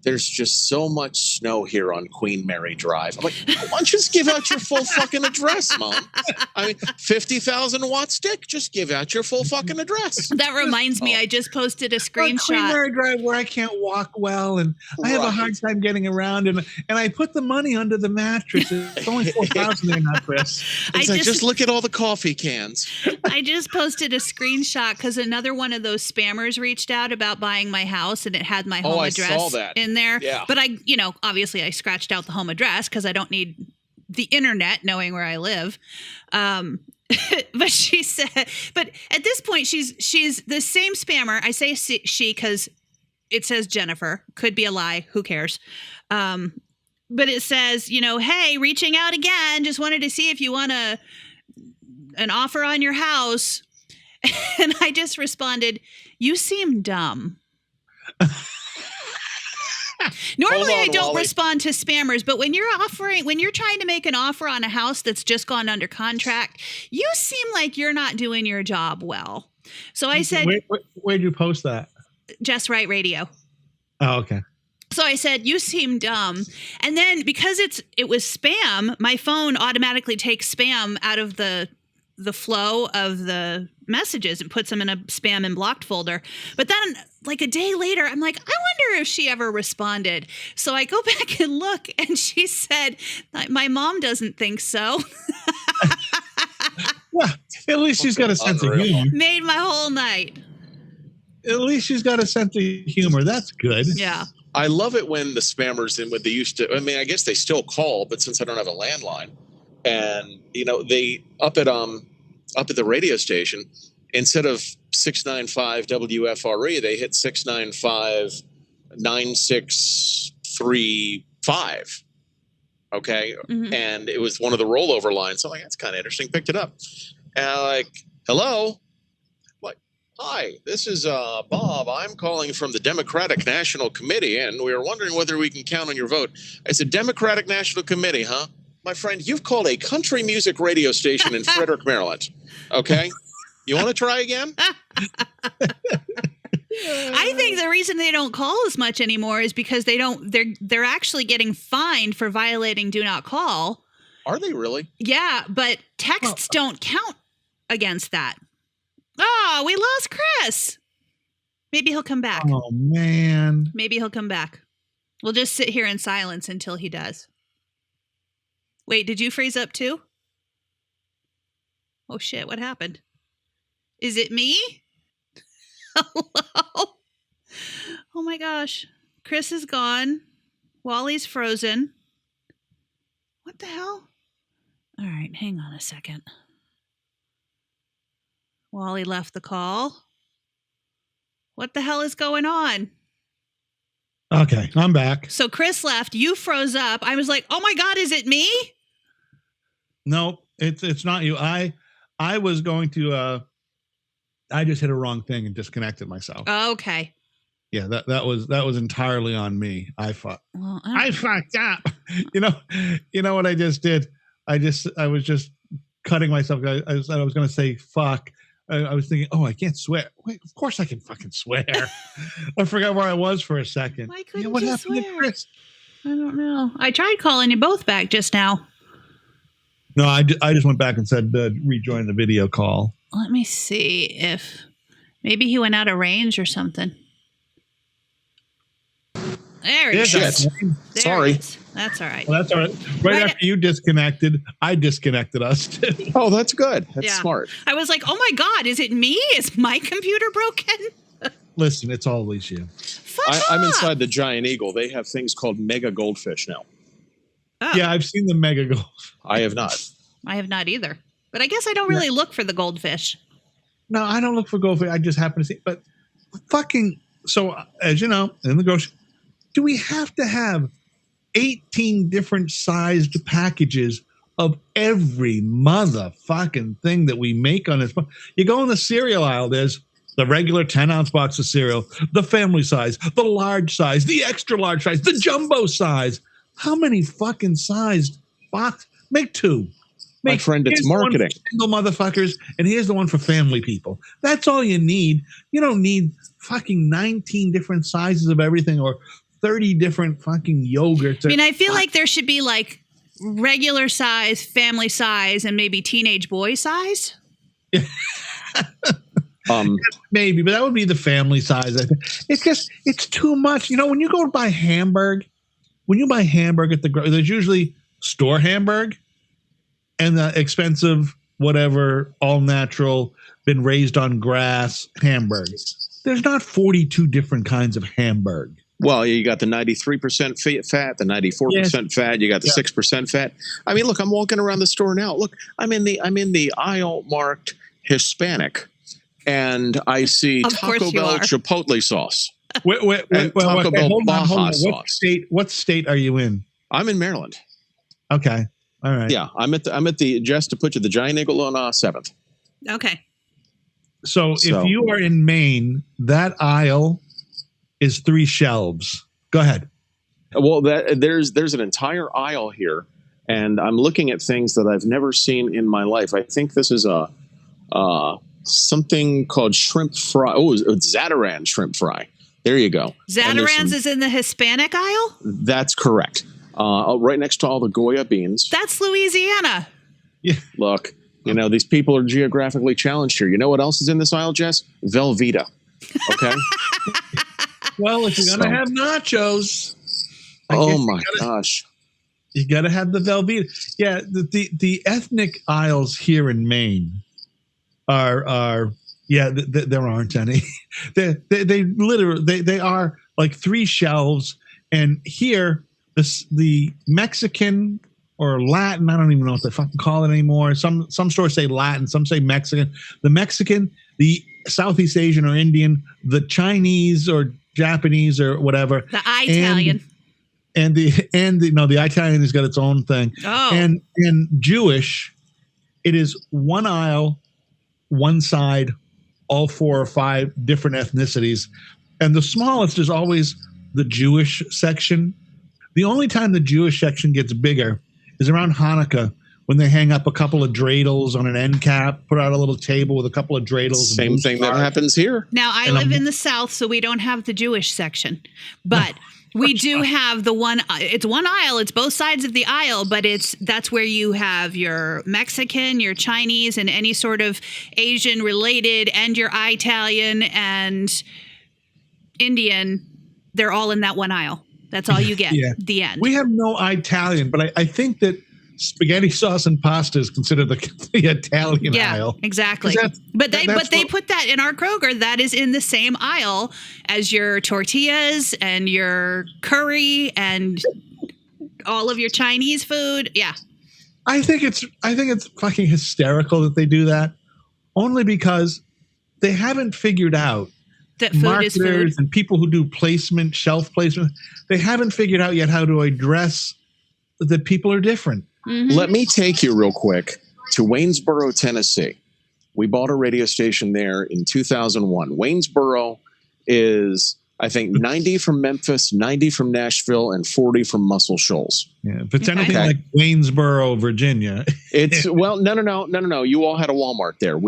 there's just so much snow here on Queen Mary Drive." I'm like, "Why don't you just give out your full fucking address, Mom? I mean, 50,000 watt stick, just give out your full fucking address." That reminds me, I just posted a On Queen screenshot. Mary Drive, where I can't walk well, and I have a hard time getting around, and I put the money under the mattress. It's only 4,000 there now, Chris. It's like, just look at all the coffee cans. I just posted a screenshot because another one of those spammers reached out about buying my house, and it had my home I address saw that. in there. Yeah. But obviously I scratched out the home address because I don't need the internet knowing where I live. But she said, but at this point, she's the same spammer. I say she because it says Jennifer. Could be a lie. Who cares? But it says, hey, reaching out again. Just wanted to see if you want an offer on your house. And I just responded, "You seem dumb." Normally I don't Wally. respond to spammers, but when you're trying to make an offer on a house that's just gone under contract, you seem like you're not doing your job well. So I said, Where'd you post that? Just Right Radio. Oh, okay. So I said, "You seem dumb." And then because it was spam, my phone automatically takes spam out of the flow of the messages and puts them in a spam and blocked folder. But then like a day later, I'm like, I wonder if she ever responded. So I go back and look, and she said, "My mom doesn't think so." Well, at least she's got a sense of humor. Made my whole night. At least she's got a sense of humor. That's good. Yeah. I love it when the spammers and what they used to. I mean, I guess they still call, but since I don't have a landline, and they up at the radio station, instead of 695 WFRE, they hit 695 9635. Okay, Mhm. and it was one of the rollover lines. So I'm like, that's kind of interesting. Picked it up, and I'm like, hello. Hi, this is Bob. I'm calling from the Democratic National Committee, and we are wondering whether we can count on your vote. It's a Democratic National Committee, huh? My friend, you've called a country music radio station in Frederick, Maryland. Okay? You want to try again? I think the reason they don't call as much anymore is because they're actually getting fined for violating do not call. Are they really? Yeah, but texts don't count against that. Oh, we lost Chris. Maybe he'll come back. Oh, man. Maybe he'll come back. We'll just sit here in silence until he does. Wait, did you freeze up too? Oh shit, what happened? Is it me? Hello? Oh my gosh. Chris is gone. Wally's frozen. What the hell? All right, hang on a second. Wally left the call. What the hell is going on? Okay, I'm back. So Chris left. You froze up. I was like, oh my God, is it me? No, it's not you. I was going to I just hit a wrong thing and disconnected myself. Okay. Yeah, that was entirely on me. I fucked up. You know what I just did? I was just cutting myself. I was going to say fuck. I was thinking, oh, I can't swear. Wait, of course I can fucking swear. I forgot where I was for a second. Why couldn't what you happened to swear? Chris? I don't know. I tried calling you both back just now. No, I just went back and said rejoin the video call. Let me see if maybe he went out of range or something. There he is. Shit. There Sorry. he is. That's all right. Well, that's all right. Right after you disconnected, I disconnected us too. Oh, that's good. That's Yeah. smart. I was like, oh my God, is it me? Is my computer broken? Listen, it's always you. Fuck I'm off. inside the Giant Eagle. They have things called mega goldfish now. Oh, Yeah, I've seen the mega gold. I have not. I have not either. But I guess I don't really look for the goldfish. No, I don't look for gold. I just happen to see. But fucking, so as you know, in the grocery, do we have to have 18 different sized packages of every motherfucking thing that we make on this? You go in the cereal aisle, there's the regular 10-ounce box of cereal, the family size, the large size, the extra large size, the jumbo size. How many fucking sized box? Make two. My friend, it's marketing. Single motherfuckers, and here's the one for family people. That's all you need. You don't need fucking 19 different sizes of everything or 30 different fucking yogurts. I mean, I feel like there should be like regular size, family size, and maybe teenage boy size. Maybe, but that would be the family size. I think it's too much. You know, when you go to buy Hamburg, when you buy Hamburg at the there's usually store Hamburg and the expensive whatever all natural been raised on grass Hamburg. There's not 42 different kinds of Hamburg. Well, you got the 93% fat, the 94% fat. You got the 6% fat. I mean, look, I'm walking around the store now. Look, I'm in the aisle marked Hispanic, and I see Taco Bell Chipotle sauce. Taco Bell Baja sauce. What state are you in? I'm in Maryland. Okay, all right. Yeah, I'm at the Jess to put you the Giant Eagle on 7th. Okay. So if you are in Maine, that aisle is 3 shelves. Go ahead. Well, there's an entire aisle here, and I'm looking at things that I've never seen in my life. I think this is a something called shrimp fry. Oh, it's Zatarain shrimp fry. There you go. Zatarain's is in the Hispanic aisle? That's correct. Right next to all the Goya beans. That's Louisiana. Yeah. Look, you know, these people are geographically challenged here. You know what else is in this aisle, Jess? Velveeta. Okay? Well, if you're going to have nachos. Oh, my gosh. You got to have the Velveeta. Yeah, the ethnic aisles here in Maine are there aren't any. they literally they are like 3 shelves, and here the Mexican or Latin, I don't even know what they fucking call it anymore. Some stores say Latin, some say Mexican. The Mexican, the Southeast Asian or Indian, the Chinese or Japanese or whatever. The Italian. And the Italian has got its own thing. Oh. And Jewish, it is one aisle, one side, all 4 or 5 different ethnicities. And the smallest is always the Jewish section. The only time the Jewish section gets bigger is around Hanukkah, when they hang up a couple of dreidels on an end cap, put out a little table with a couple of dreidels. Same thing that happens here. Now, I live in the South, so we don't have the Jewish section. But we do have the one, it's one aisle, it's both sides of the aisle, but that's where you have your Mexican, your Chinese, and any sort of Asian related, and your Italian and Indian. They're all in that one aisle. That's all you get. The end. We have no Italian, but I think that spaghetti sauce and pasta is considered the Italian aisle. Yeah, exactly. But they put that in our Kroger. That is in the same aisle as your tortillas and your curry and all of your Chinese food. Yeah. I think it's fucking hysterical that they do that, only because they haven't figured out that food is food. And people who do placement, shelf placement, they haven't figured out yet how to address that people are different. Mm-hmm. Let me take you real quick to Waynesboro, Tennessee. We bought a radio station there in 2001. Waynesboro is, I think, 90 from Memphis, 90 from Nashville, and 40 from Muscle Shoals. Yeah, if it's anything like Waynesboro, Virginia. It's no. You all had a Walmart there.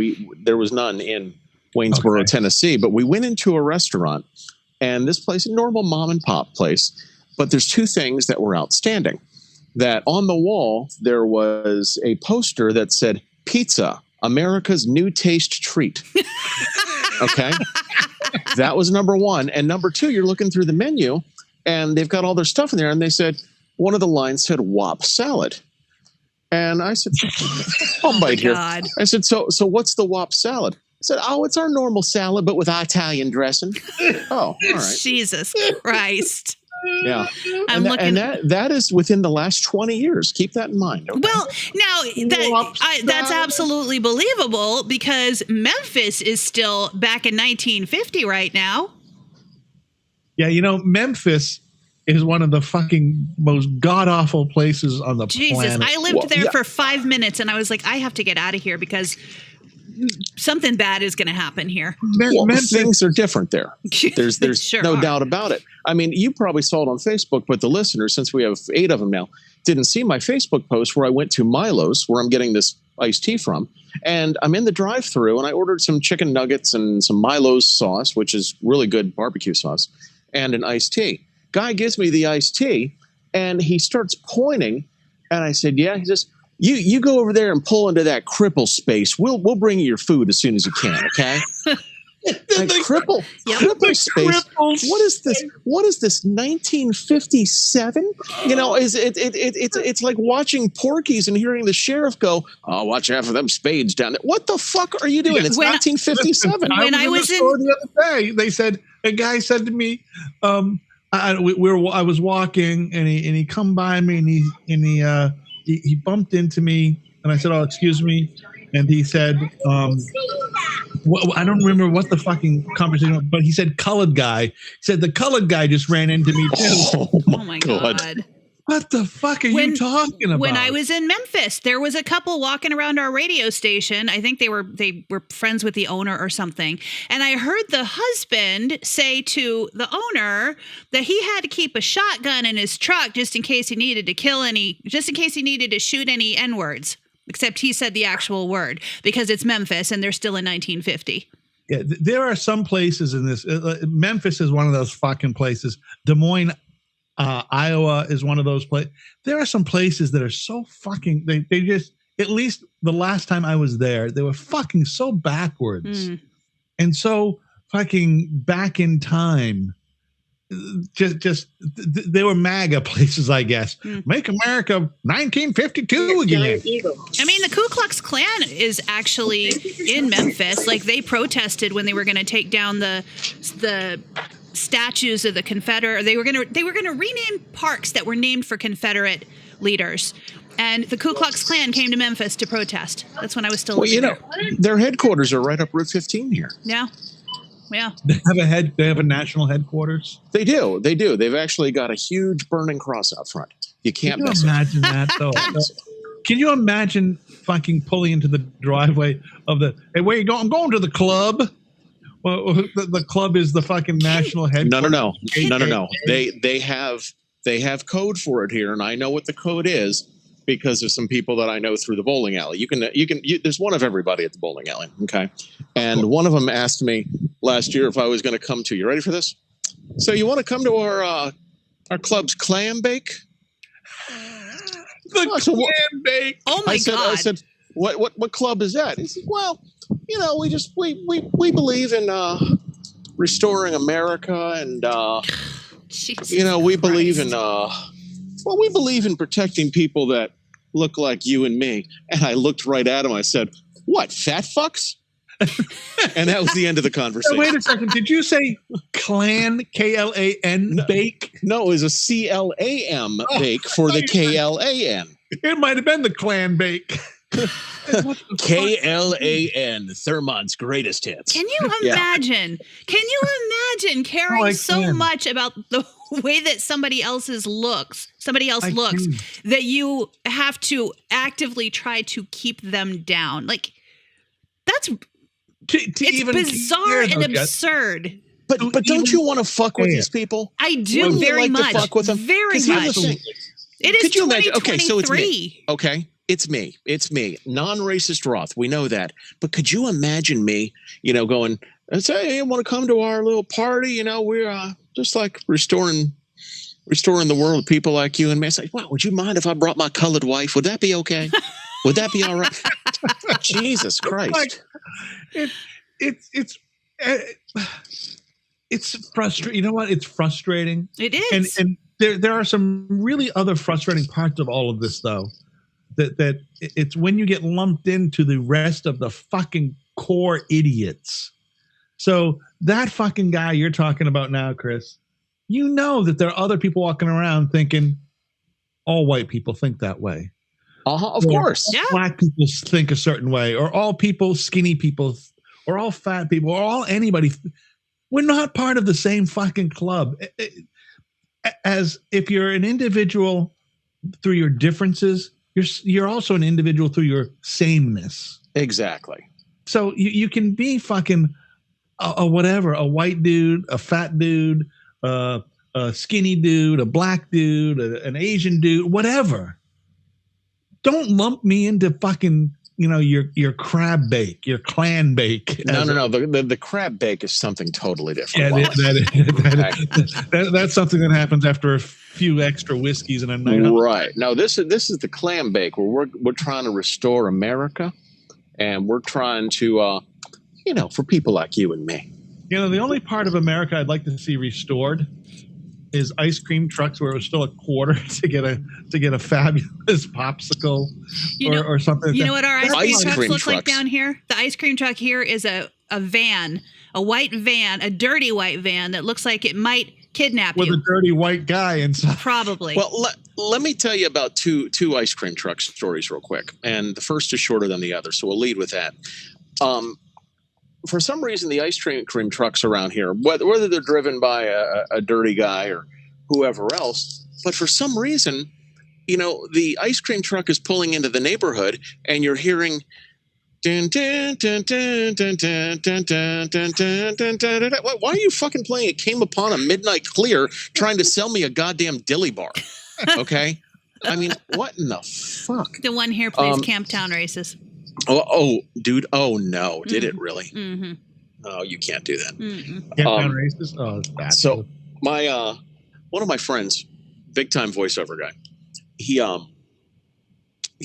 There was none in Waynesboro, Tennessee. But we went into a restaurant, and this place, a normal mom and pop place, but there's 2 things that were outstanding. That on the wall, there was a poster that said, "Pizza, America's new taste treat." Okay? That was number 1. And number 2, you're looking through the menu, and they've got all their stuff in there, and they said, one of the lines said, "Wop salad." And I said, I'll bite here. I said, so what's the Wop salad? I said, oh, it's our normal salad, but with Italian dressing. Oh, all right. Jesus Christ. Yeah. I'm looking. That is within the last 20 years. Keep that in mind. Okay? Well, now that's absolutely believable because Memphis is still back in 1950 right now. Yeah, Memphis is one of the fucking most god-awful places on the planet. I lived there for 5 minutes and I was like, I have to get out of here because something bad is going to happen here. Things are different there. There's Sure no are. doubt about it. I mean, you probably saw it on Facebook, but the listeners, since we have 8 of them now, didn't see my Facebook post where I went to Milo's, where I'm getting this iced tea from, and I'm in the drive-thru and I ordered some chicken nuggets and some Milo's sauce, which is really good barbecue sauce, and an iced tea. Guy gives me the iced tea and he starts pointing, and I said, yeah. He says, You go over there and pull into that cripple space. We'll bring you your food as soon as you can, okay? Cripple space. What is this? What is this? 1957? It's like watching Porky's and hearing the sheriff go, "Oh, watch out for them spades down there." What the fuck are you doing? It's 1957. When I was in the store the other day, they said a guy said to me, I was walking and he come by me and he bumped into me and I said, "Oh, excuse me," and he said, I don't remember what the fucking conversation was, but he said colored guy. He said the colored guy just ran into me too. Oh my God. What the fuck are you talking about? When I was in Memphis, there was a couple walking around our radio station. I think they were friends with the owner or something. And I heard the husband say to the owner that he had to keep a shotgun in his truck just in case he needed to shoot any N-words. Except he said the actual word because it's Memphis and they're still in 1950. Yeah, there are some places in this. Memphis is one of those fucking places. Des Moines, Iowa is one of those places. There are some places that are so fucking. They just, at least the last time I was there, they were fucking so backwards and so fucking back in time. Just they were MAGA places, I guess. Make America 1952 again. I mean, the Ku Klux Klan is actually in Memphis. Like they protested when they were going to take down the statues of the Confederate. They were going to rename parks that were named for Confederate leaders. And the Ku Klux Klan came to Memphis to protest. That's when I was still living there. Their headquarters are right up Route 15 here. Yeah. Yeah. They have a national headquarters. They do. They've actually got a huge burning cross out front. You can't miss imagine that though. Can you imagine fucking pulling into the driveway of the, hey, where you going? I'm going to the club. Well, the club is the fucking national headquarters. No. They have code for it here, and I know what the code is because of some people that I know through the bowling alley. You can there's one of everybody at the bowling alley. Okay. And one of them asked me last year if I was going to come to, you ready for this? So you want to come to our club's clam bake? Clam bake. Oh my God. I said, what club is that? He said, well, we believe in restoring America and we believe in we believe in protecting people that look like you and me. And I looked right at him. I said, what, fat fucks? And that was the end of the conversation. Wait a second. Did you say clan, Klan bake? No, it was a CLAM bake for the KLAN. It might have been the clan bake. KLAN, Thermont's greatest hits. Can you imagine? Can you imagine caring so much about the way that somebody else looks that you have to actively try to keep them down? Like that's it's bizarre and absurd. But don't you want to fuck with these people? I do very much. To fuck with them? Very much. It is 2023. Okay, so it's me. Okay. It's me. Non-racist Roth. We know that. But could you imagine me, going, hey, you want to come to our little party? We're just like restoring the world with people like you and me. It's like, wow, would you mind if I brought my colored wife? Would that be okay? Would that be all right? Jesus Christ. It's frustrating. You know what? It's frustrating. It is. And there are some really other frustrating parts of all of this, though. That it's when you get lumped into the rest of the fucking core idiots. So that fucking guy you're talking about now, Chris, you know that there are other people walking around thinking all white people think that way. Of Or course. Yeah. black people think a certain way, or all people, skinny people, or all fat people, or all anybody. We're not part of the same fucking club. As if you're an individual through your differences, you're also an individual through your sameness. Exactly. So you can be fucking a whatever, a white dude, a fat dude, a skinny dude, a black dude, an Asian dude, whatever. Don't lump me into fucking, your crab bake, your clan bake. No. The crab bake is something totally different. Yeah, that's something that happens after a few extra whiskeys and a night. Right. No, this is the clam bake where we're trying to restore America, and we're trying to, for people like you and me. The only part of America I'd like to see restored is ice cream trucks where it was still a quarter to get a fabulous popsicle or something. You know what our ice cream trucks look trucks. like down here? The ice cream truck here is a van, a white van, a dirty white van that looks like it might kidnap with you. a dirty white guy inside. Probably. Well, let me tell you about two ice cream truck stories real quick, and the first is shorter than the other, so we'll lead with that. For some reason, the ice cream trucks around here, whether they're driven by a dirty guy or whoever else, but for some reason, the ice cream truck is pulling into the neighborhood, and you're hearing. Dun, dun, dun, dun, dun, dun, dun, dun, dun, dun, dun, dun, dun. Why are you fucking playing It Came Upon a Midnight Clear trying to sell me a goddamn dilly bar? Okay? I mean, what in the fuck? The one here plays Camptown Races. Oh, dude. Oh, no. Did it really? Mm-hmm. Oh, you can't do that. Camptown Races? Oh, it's bad. So, one of my friends, big time voiceover guy, he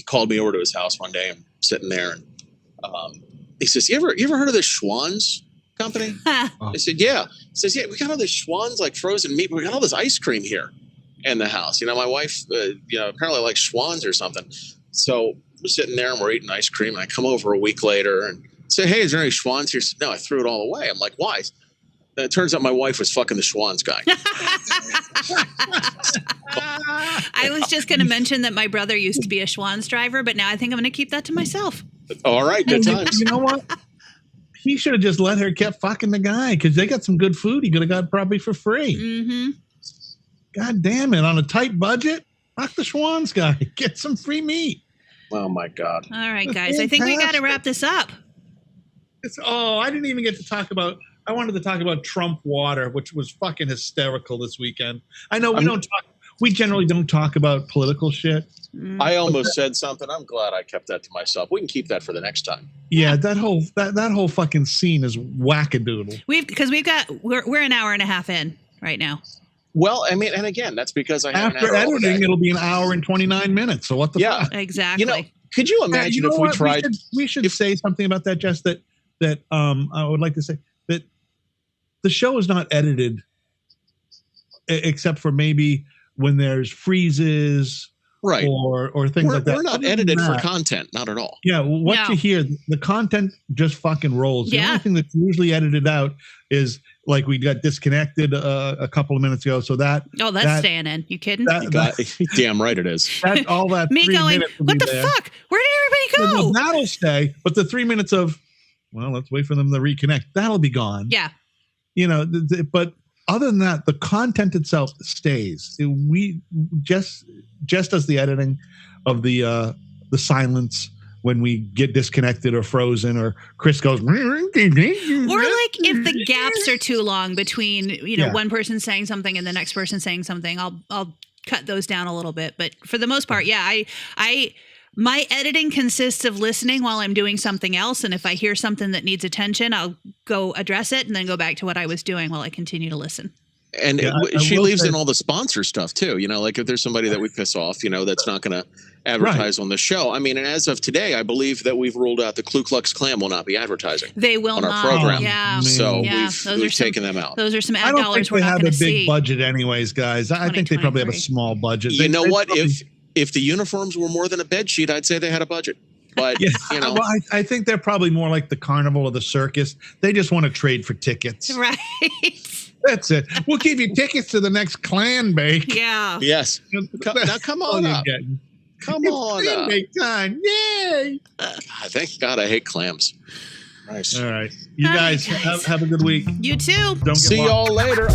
called me over to his house one day. I'm sitting there, and he says, "You ever heard of the Schwann's company?" I said, "Yeah." He says, "Yeah, we got all this Schwann's like frozen meat, but we got all this ice cream here in the house. My wife, apparently likes Schwann's or something." So we're sitting there and we're eating ice cream. And I come over a week later and say, "Hey, is there any Schwann's here?" He said, "No, I threw it all away." I'm like, "Why?" And it turns out my wife was fucking the Schwann's guy. I was just going to mention that my brother used to be a Schwann's driver, but now I think I'm going to keep that to myself. All right, good times. You know what? He should have just let her kept fucking the guy because they got some good food he could have got probably for free. Mm-hmm. God damn it. On a tight budget, fuck the Schwann's guy. Get some free meat. Oh, my God. All right, guys. I think we got to wrap this up. I didn't even get to talk about... I wanted to talk about Trump water, which was fucking hysterical this weekend. I know we generally don't talk about political shit. I almost said something. I'm glad I kept that to myself. We can keep that for the next time. Yeah, that whole fucking scene is wackadoodle. We're an hour and a half in right now. Well, I mean, and again, that's because I have after editing, it'll be an hour and 29 minutes. So what the fuck? Exactly. Could you imagine if we tried? We should say something about that, Jess. That I would like to say that the show is not edited, except for maybe when there's freezes. Right. Or things like that. We're not edited for content, not at all. Yeah, you hear, the content just fucking rolls. The only thing that's usually edited out is like we got disconnected a couple of minutes ago. So that's staying in. You kidding? Damn right it is. That's all that. Me going, what the fuck? Where did everybody go? That'll stay. But the 3 minutes of, well, let's wait for them to reconnect. That'll be gone. Yeah. But other than that, the content itself stays. Jess does the editing of the silence when we get disconnected or frozen, or Chris goes, or like if the gaps are too long between one person saying something and the next person saying something, I'll cut those down a little bit. But for the most part, my editing consists of listening while I'm doing something else. And if I hear something that needs attention, I'll go address it and then go back to what I was doing while I continue to listen. And she leaves in all the sponsor stuff too. Like if there's somebody that we piss off, that's not going to advertise on the show. I mean, and as of today, I believe that we've ruled out the Ku Klux Klan will not be advertising. They will on not. our program. Yeah. So we've taken them out. Those are some ad dollars we're not going to see. I don't think they have a big budget anyways, guys. I think they probably have a small budget. You know what? If the uniforms were more than a bed sheet, I'd say they had a budget. But Yeah, you know, well, I think they're probably more like the carnival or the circus. They just want to trade for tickets. Right. That's it. We'll give you tickets to the next clan bake. Yeah. yes. Now come All on you're up. getting. Come It's on clan up. bake time. Yay! God, thank God I hate clams. Nice. All right. You All right, guys, guys. have a good week. You too. Don't See get lost. y'all later.